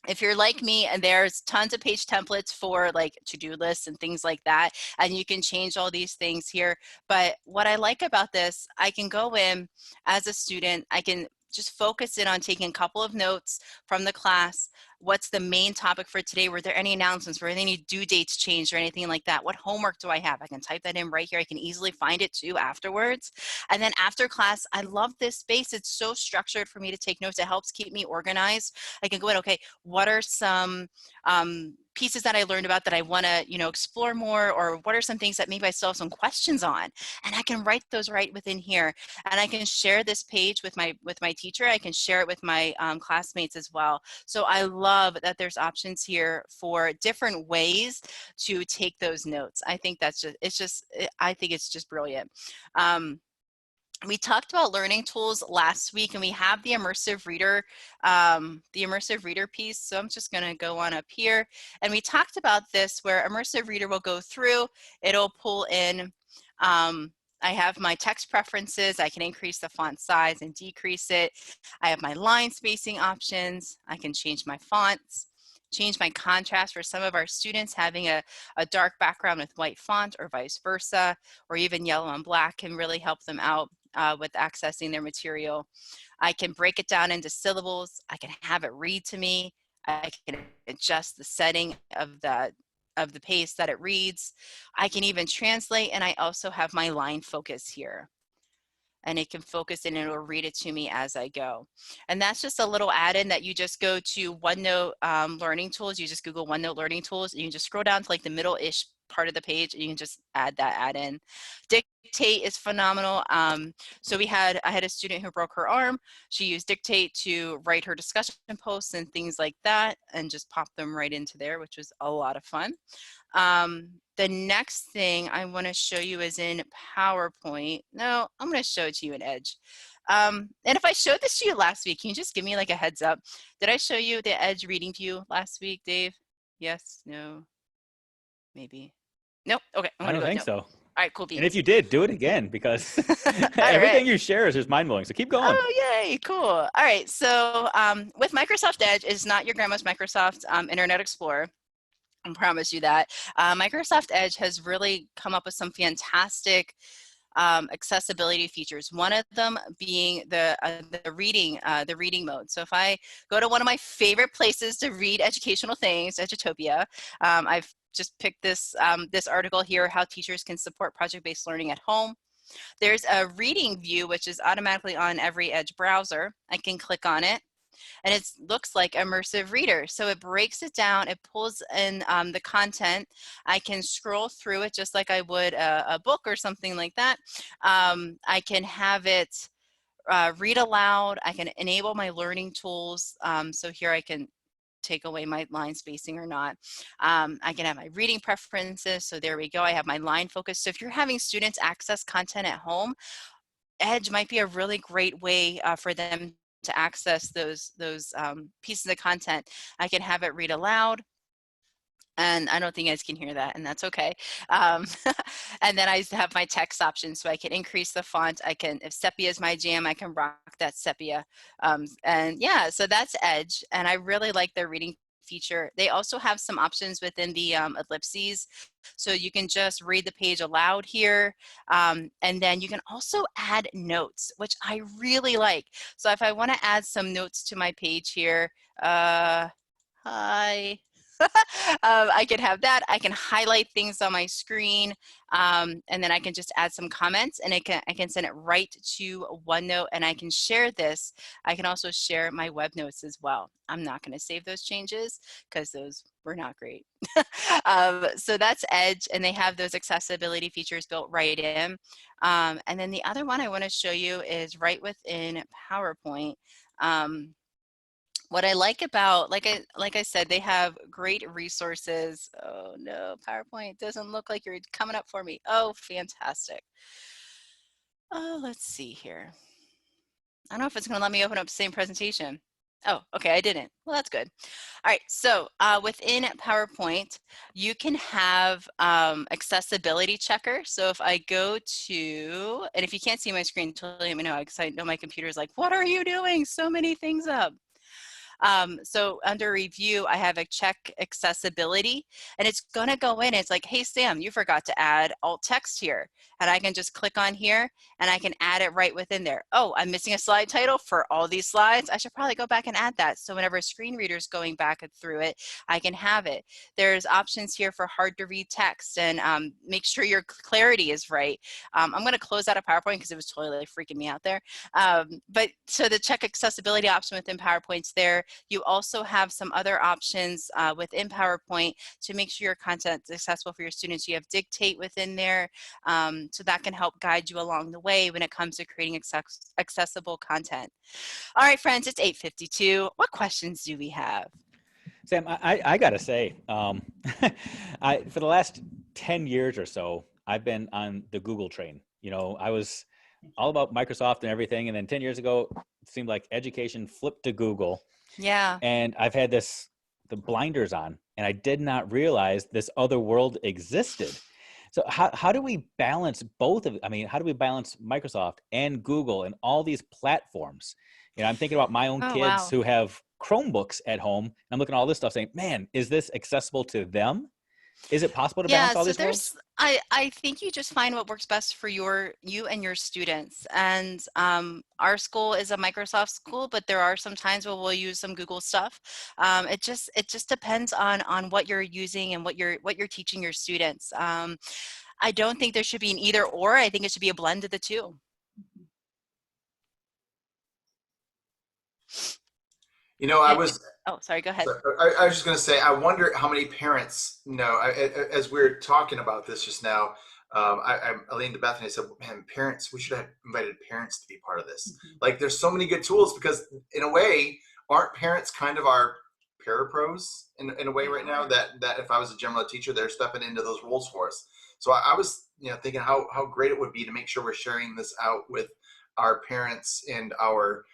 if you're like me, and there's tons of page templates for like to-do lists and things like that, and you can change all these things here. But what I like about this, I can go in as a student, I can just focus in on taking a couple of notes from the class. What's the main topic for today? Were there any announcements? Were there any due dates changed or anything like that? What homework do I have? I can type that in right here. I can easily find it too afterwards. And then after class, I love this space. It's so structured for me to take notes. It helps keep me organized. I can go in, okay, what are some pieces that I learned about that I want to, you know, explore more, or what are some things that maybe I still have some questions on, and I can write those right within here, and I can share this page with my teacher. I can share it with my classmates as well. So I love that there's options here for different ways to take those notes. I think that's just, I think it's just brilliant. We talked about learning tools last week, and we have the immersive reader piece. So I'm just going to go on up here, and we talked about this where immersive reader will go through, it'll pull in, I have my text preferences. I can increase the font size and decrease it. I have my line spacing options. I can change my fonts, change my contrast for some of our students having a dark background with white font, or vice versa, or even yellow and black can really help them out with accessing their material. I can break it down into syllables. I can have it read to me. I can adjust the setting of the pace that it reads. I can even translate, and I also have my line focus here. And it can focus and it'll read it to me as I go. And that's just a little add-in that you just go to OneNote Learning Tools. You just Google OneNote Learning Tools, and you just scroll down to like the middle-ish part of the page, and you can just add that add-in. Dictate is phenomenal. So I had a student who broke her arm. She used Dictate to write her discussion posts and things like that, and just pop them right into there, which was a lot of fun. The next thing I want to show you is in PowerPoint. No, I'm going to show it to you in Edge. And if I showed this to you last week, can you just give me like a heads up? Did I show you the Edge reading view last week, Dave? Yes, no, maybe. Nope. Okay. I don't think so. All right, cool beans. And if you did, do it again, because right. everything you share is just mind-blowing. So keep going. Oh, yay, cool. All right, so with Microsoft Edge, it's not your grandma's Microsoft Internet Explorer. I promise you that. Microsoft Edge has really come up with some fantastic accessibility features. One of them being the reading mode. So if I go to one of my favorite places to read educational things, Edutopia, I've just picked this this article here, how teachers can support project-based learning at home. There's a reading view, which is automatically on every Edge browser. I can click on it, and it looks like Immersive Reader. So it breaks it down, it pulls in the content. I can scroll through it just like I would a book or something like that. I can have it read aloud. I can enable my learning tools. So here I can take away my line spacing or not. I can have my reading preferences. So there we go. I have my line focus. So if you're having students access content at home, Edge might be a really great way for them to access those pieces of content. I can have it read aloud. And I don't think you guys can hear that, and that's okay. And then I have my text option, so I can increase the font. I can, if sepia is my jam, I can rock that sepia. And yeah, so that's Edge, and I really like their reading feature. They also have some options within the ellipses, so you can just read the page aloud here, and then you can also add notes, which I really like. So if I want to add some notes to my page here, hi. I can have that. I can highlight things on my screen, and then I can just add some comments, and I can send it right to OneNote, and I can share this. I can also share my web notes as well. I'm not going to save those changes because those were not great. So that's Edge, and they have those accessibility features built right in. And then the other one I want to show you is right within PowerPoint. What I like about, like I said, they have great resources. Oh no, PowerPoint doesn't look like you're coming up for me. Oh, fantastic. Oh, let's see here. I don't know if it's gonna let me open up the same presentation. Oh, okay, I didn't. Well, that's good. All right, so within PowerPoint, you can have accessibility checker. So if I go to, and if you can't see my screen, totally let me know, because I know my computer is like, what are you doing? So many things up. So under review, I have a check accessibility, and it's gonna go in. It's like, hey, Sam, you forgot to add alt text here. And I can just click on here and I can add it right within there. Oh, I'm missing a slide title for all these slides. I should probably go back and add that. So whenever a screen reader is going back through it, I can have it. There's options here for hard to read text, and make sure your clarity is right. I'm gonna close out of PowerPoint because it was totally like freaking me out there. But so the check accessibility option within PowerPoint's there. You also have some other options within PowerPoint to make sure your content is accessible for your students. You have Dictate within there, so that can help guide you along the way when it comes to creating accessible content. All right, friends, it's 8:52. What questions do we have? Sam, I gotta say, for the last 10 years or so, I've been on the Google train. You know, I was all about Microsoft and everything, and then 10 years ago, it seemed like education flipped to Google. Yeah. And I've had the blinders on, and I did not realize this other world existed. So how do we balance both of, I mean, how do we balance Microsoft and Google and all these platforms? You know, I'm thinking about my own kids who have Chromebooks at home. And I'm looking at all this stuff saying, man, is this accessible to them? Is it possible to balance all these worlds? I think you just find what works best for you and your students. And our school is a Microsoft school, but there are some times where we'll use some Google stuff. It just depends on what you're using and what you're teaching your students. I don't think there should be an either or. I think it should be a blend of the two. You know, I And, was oh, sorry, go ahead. I was just going to say, I wonder how many parents know. As we were talking about this just now, I leaned to Bethany and said, "Man, parents, we should have invited parents to be part of this." Like, there's so many good tools because, in a way, aren't parents kind of our parapros in a way right now? That if I was a general ed teacher, they're stepping into those roles for us. So I was, thinking how great it would be to make sure we're sharing this out with our parents and our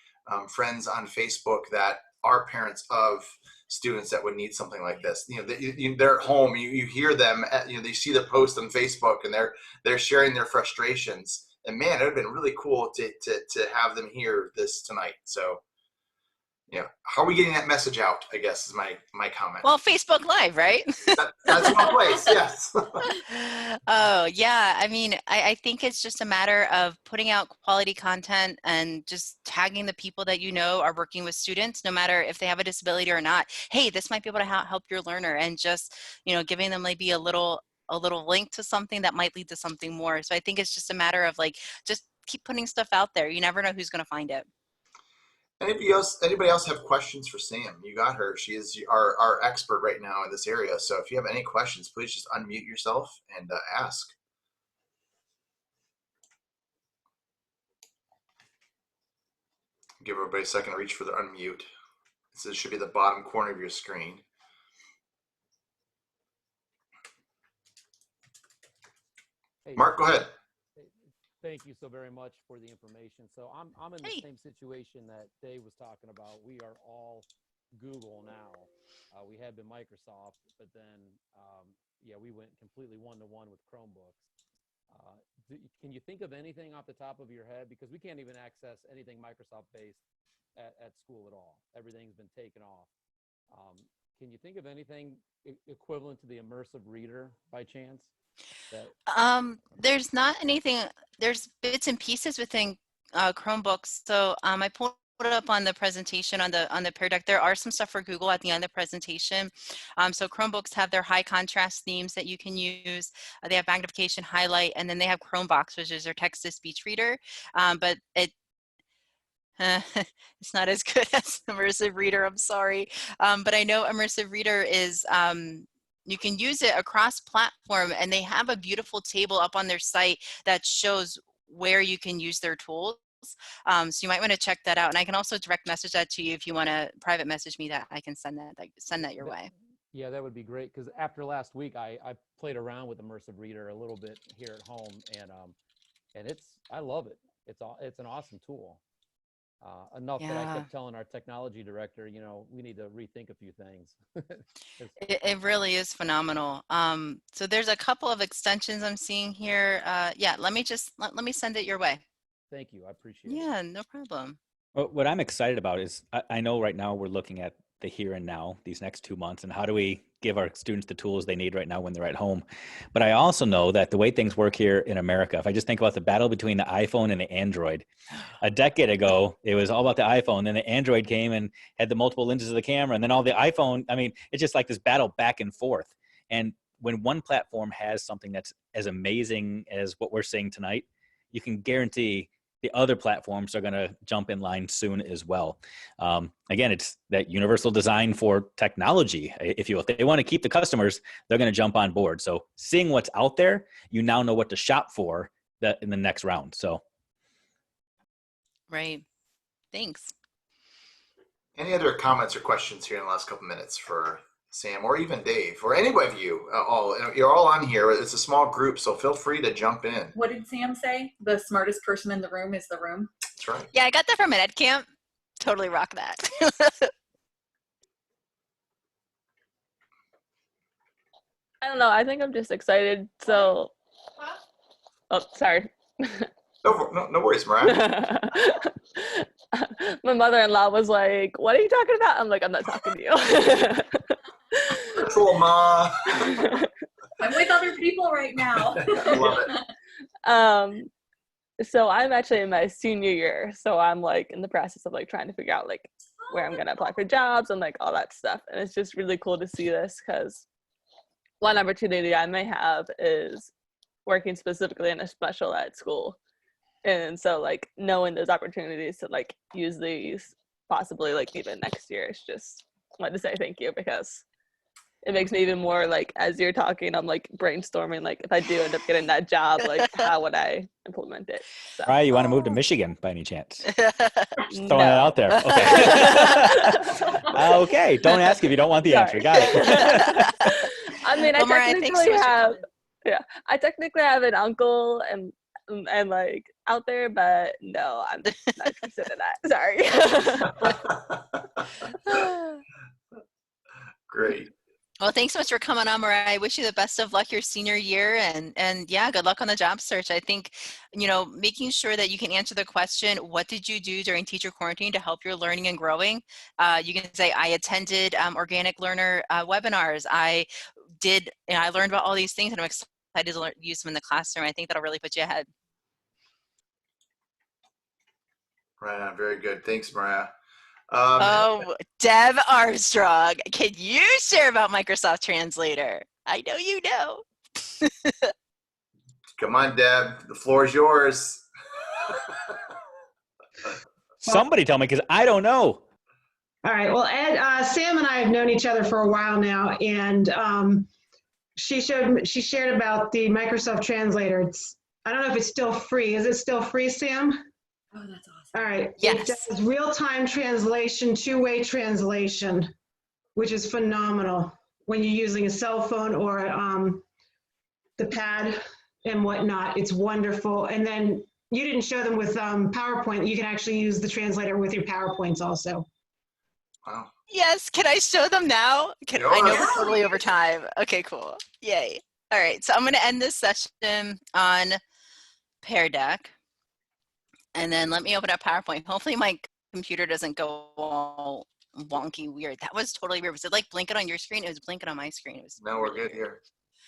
friends on Facebook that are parents of students that would need something like this. They're at home. You hear them. They see the post on Facebook, and they're sharing their frustrations. And man, it would have been really cool to have them hear this tonight. So, how are we getting that message out? I guess is my comment. Well, Facebook Live, right? That's one place. Yes. Oh, yeah. I mean, I think it's just a matter of putting out quality content and just tagging the people that are working with students, no matter if they have a disability or not. Hey, this might be able to help your learner, and just, giving them maybe a little link to something that might lead to something more. So I think it's just a matter of just keep putting stuff out there. You never know who's going to find it. Anybody else have questions for Sam? You got her. She is our expert right now in this area. So if you have any questions, please just unmute yourself and ask. Give everybody a second to reach for the unmute. So this should be the bottom corner of your screen. Hey, Mark, go ahead. thank you so very much for the information. So I'm in the same situation that Dave was talking about. We are all Google now. We had been Microsoft, but then we went completely one-to-one with Chromebooks. Can you think of anything off the top of your head? Because we can't even access anything Microsoft-based at school at all. Everything's been taken off. Can you think of anything equivalent to the immersive reader by chance? There's not anything. There's bits and pieces within Chromebooks. So I pulled it up on the presentation on the Pear Deck. There are some stuff for Google at the end of the presentation. So Chromebooks have their high contrast themes that you can use. They have magnification, highlight, and then they have Chromebox, which is their text-to-speech reader. But it's not as good as Immersive Reader. I'm sorry, but I know Immersive Reader is. You can use it across platform, and they have a beautiful table up on their site that shows where you can use their tools. So you might want to check that out. And I can also direct message that to you if you want to private message me that. I can send that your way. Yeah, that would be great. Because after last week, I played around with Immersive Reader a little bit here at home, and I love it. It's an awesome tool. Enough that I kept telling our technology director, we need to rethink a few things. It really is phenomenal. So there's a couple of extensions I'm seeing here. Let me send it your way. Thank you. I appreciate it. Yeah, no problem. Well, what I'm excited about is I know right now we're looking at the here and now, these next 2 months, and how do we give our students the tools they need right now when they're at home. But I also know that the way things work here in America, if I just think about the battle between the iPhone and the Android, a decade ago, it was all about the iPhone. Then the Android came and had the multiple lenses of the camera, and then all the iPhone. I mean, it's just like this battle back and forth. And when one platform has something that's as amazing as what we're seeing tonight, you can guarantee the other platforms are going to jump in line soon as well. Again, it's that universal design for technology, if you will. If they want to keep the customers, they're going to jump on board. So seeing what's out there, you now know what to shop for in the next round. So. Right. Thanks. Any other comments or questions here in the last couple minutes for Sam or even Dave or any of you? You're all on here. It's a small group, so feel free to jump in. What did Sam say? The smartest person in the room is the room. That's right. Yeah, I got that from an ed camp. Totally rock that. I don't know. I think I'm just excited. So, oh, sorry. No worries, Mariah. My mother-in-law was like, "What are you talking about?" I'm like, "I'm not talking to you." Control, Ma. I'm with other people right now. Love it. So I'm actually in my senior year. So I'm like in the process of like trying to figure out like where I'm gonna apply for jobs and like all that stuff. And it's just really cool to see this because one opportunity I may have is working specifically in a special ed school. And so like knowing those opportunities to like use these possibly like even next year. It's just wanted to say thank you because it makes me even more like, as you're talking, I'm like brainstorming, like if I do end up getting that job, like how would I implement it? So. Right, you want to move to Michigan by any chance? Just throwing No. that out there. Okay. Okay. Don't ask if you don't want the answer. Got it. I mean, Well, Mariah, thanks so much for coming. I technically have an uncle and like out there, but no, I'm not interested in that. Sorry. Great. Well, thanks so much for coming on, Mariah. I wish you the best of luck your senior year, and yeah, good luck on the job search. I think, making sure that you can answer the question, what did you do during teacher quarantine to help your learning and growing? You can say, I attended organic learner webinars. I learned about all these things, and I'm excited to use them in the classroom. I think that'll really put you ahead. Right on. Very good. Thanks, Mariah. Deb Armstrong, can you share about Microsoft Translator? I know you know. Come on, Deb. The floor is yours. Somebody tell me, because I don't know. All right. Well, Ed, Sam and I have known each other for a while now, and she shared about the Microsoft Translator. I don't know if it's still free. Is it still free, Sam? Oh, that's awesome. All right. Yes. It does real-time translation, two-way translation, which is phenomenal when you're using a cell phone or the pad and whatnot. It's wonderful. And then you didn't show them with PowerPoint. You can actually use the translator with your PowerPoints also. Wow. Yes, can I show them now? Sure. I know we're totally over time. Okay, cool. Yay. All right, so I'm going to end this session on Pear Deck. And then let me open up PowerPoint. Hopefully my computer doesn't go all wonky weird. That was totally weird. Was it like blinking on your screen? It was blinking on my screen. It was No, we're good here.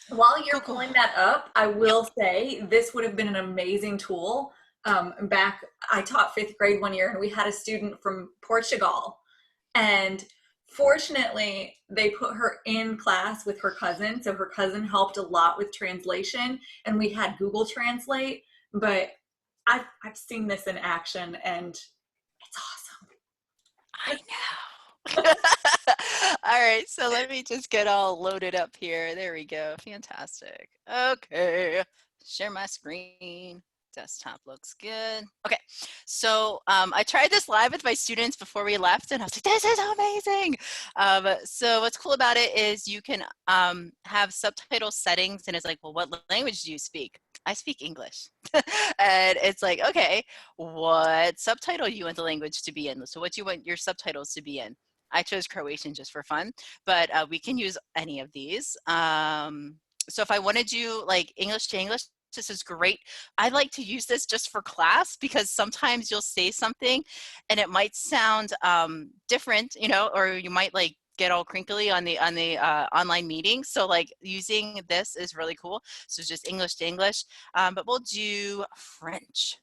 While you're pulling that up, I will say this would have been an amazing tool. Back, I taught 5th grade one year, and we had a student from Portugal. And fortunately, they put her in class with her cousin. So her cousin helped a lot with translation, and we had Google Translate. But I've seen this in action, and it's awesome. I know. All right, so let me just get all loaded up here. There we go. Fantastic. Okay, share my screen. Desktop looks good. Okay, so I tried this live with my students before we left, and I was like, this is amazing. So what's cool about it is you can have subtitle settings, and it's like, well, what language do you speak? I speak English. And it's like, okay, what subtitle do you want the language to be in? So what do you want your subtitles to be in? I chose Croatian just for fun, but we can use any of these. So if I want to do like English to English, this is great. I like to use this just for class because sometimes you'll say something and it might sound different, or you might like get all crinkly on the online meeting. So like using this is really cool. So just English to English, but we'll do French.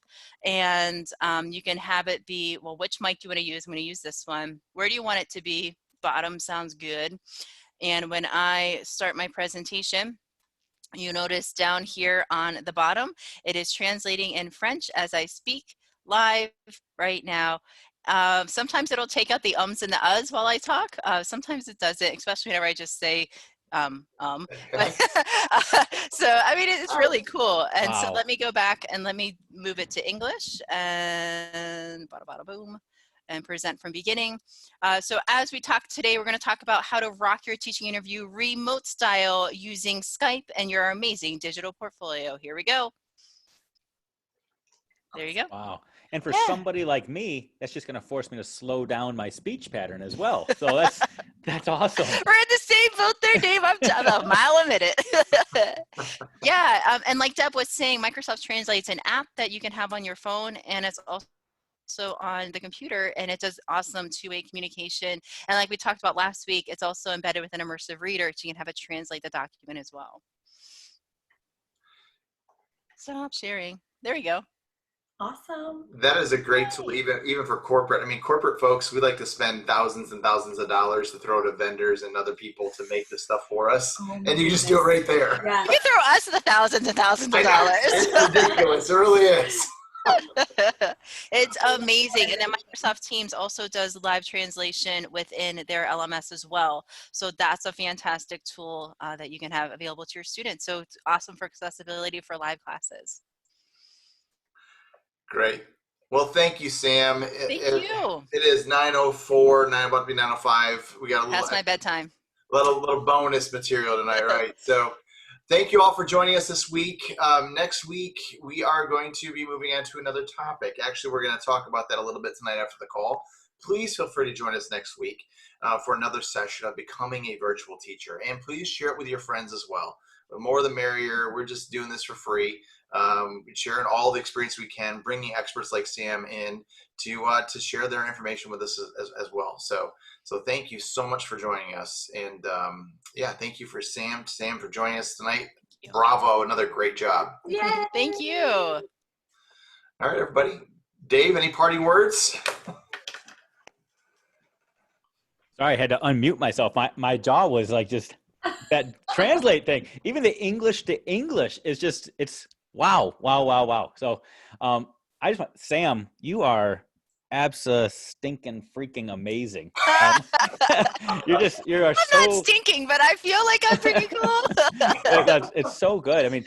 And you can have it be, well, which mic do you want to use? I'm going to use this one. Where do you want it to be? Bottom sounds good. And when I start my presentation, you notice down here on the bottom, it is translating in French as I speak live right now. Sometimes it'll take out the ums and the uhs while I talk. Sometimes it doesn't, especially whenever I just say But, so I mean, it's really cool. And Wow. so let me go back and let me move it to English and bada bada boom and present from beginning. So as we talk today, we're going to talk about how to rock your teaching interview remote style using Skype and your amazing digital portfolio. Here we go. There you go. Wow. And for somebody like me, that's just going to force me to slow down my speech pattern as well. So that's awesome. We're in the same boat there, Dave. I'm a mile a minute. Yeah. And like Deb was saying, Microsoft Translate's an app that you can have on your phone, and it's also on the computer, and it does awesome two-way communication. And like we talked about last week, it's also embedded with an immersive reader, so you can have it translate the document as well. Stop sharing. There we go. Awesome. That is a great tool, even for corporate. I mean, corporate folks, we like to spend thousands and thousands of dollars to throw to vendors and other people to make this stuff for us. And you just do it right there. Yeah. You can throw us the thousands and thousands of dollars. It's ridiculous. It really is. It's amazing. And then Microsoft Teams also does live translation within their LMS as well. So that's a fantastic tool that you can have available to your students. So it's awesome for accessibility for live classes. Great. Well, thank you, Sam. Thank you. It is 9:04, about to be 9:05. We got a Past my bedtime. little bonus material tonight, right? So thank you all for joining us this week. Next week, we are going to be moving on to another topic. Actually, we're going to talk about that a little bit tonight after the call. Please feel free to join us next week for another session of becoming a virtual teacher. And please share it with your friends as well. The more the merrier. We're just doing this for free. Sharing all the experience we can, bringing experts like Sam in to share their information with us as well. So thank you so much for joining us. And thank you for Sam for joining us tonight. Bravo, another great job. Yay. Thank you. All right, everybody. Dave, any parting words? Sorry, I had to unmute myself. My jaw was like just that translate thing. Even the English to English is just, it's wow. So I just want, Sam, you are stinking freaking amazing. You are I'm so not stinking, but I feel like I'm pretty cool. it's so good. I mean,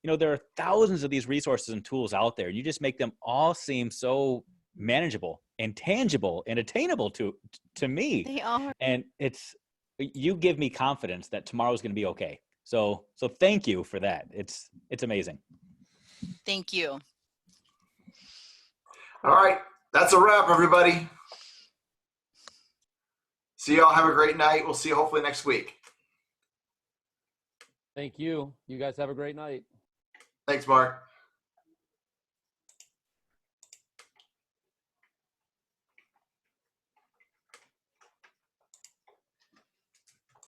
there are thousands of these resources and tools out there. You just make them all seem so manageable and tangible and attainable to me. They are. And you give me confidence that tomorrow's going to be okay. So thank you for that. It's amazing. Thank you. All right. That's a wrap, everybody. See y'all. Have a great night. We'll see you hopefully next week. Thank you. You guys have a great night. Thanks, Mark.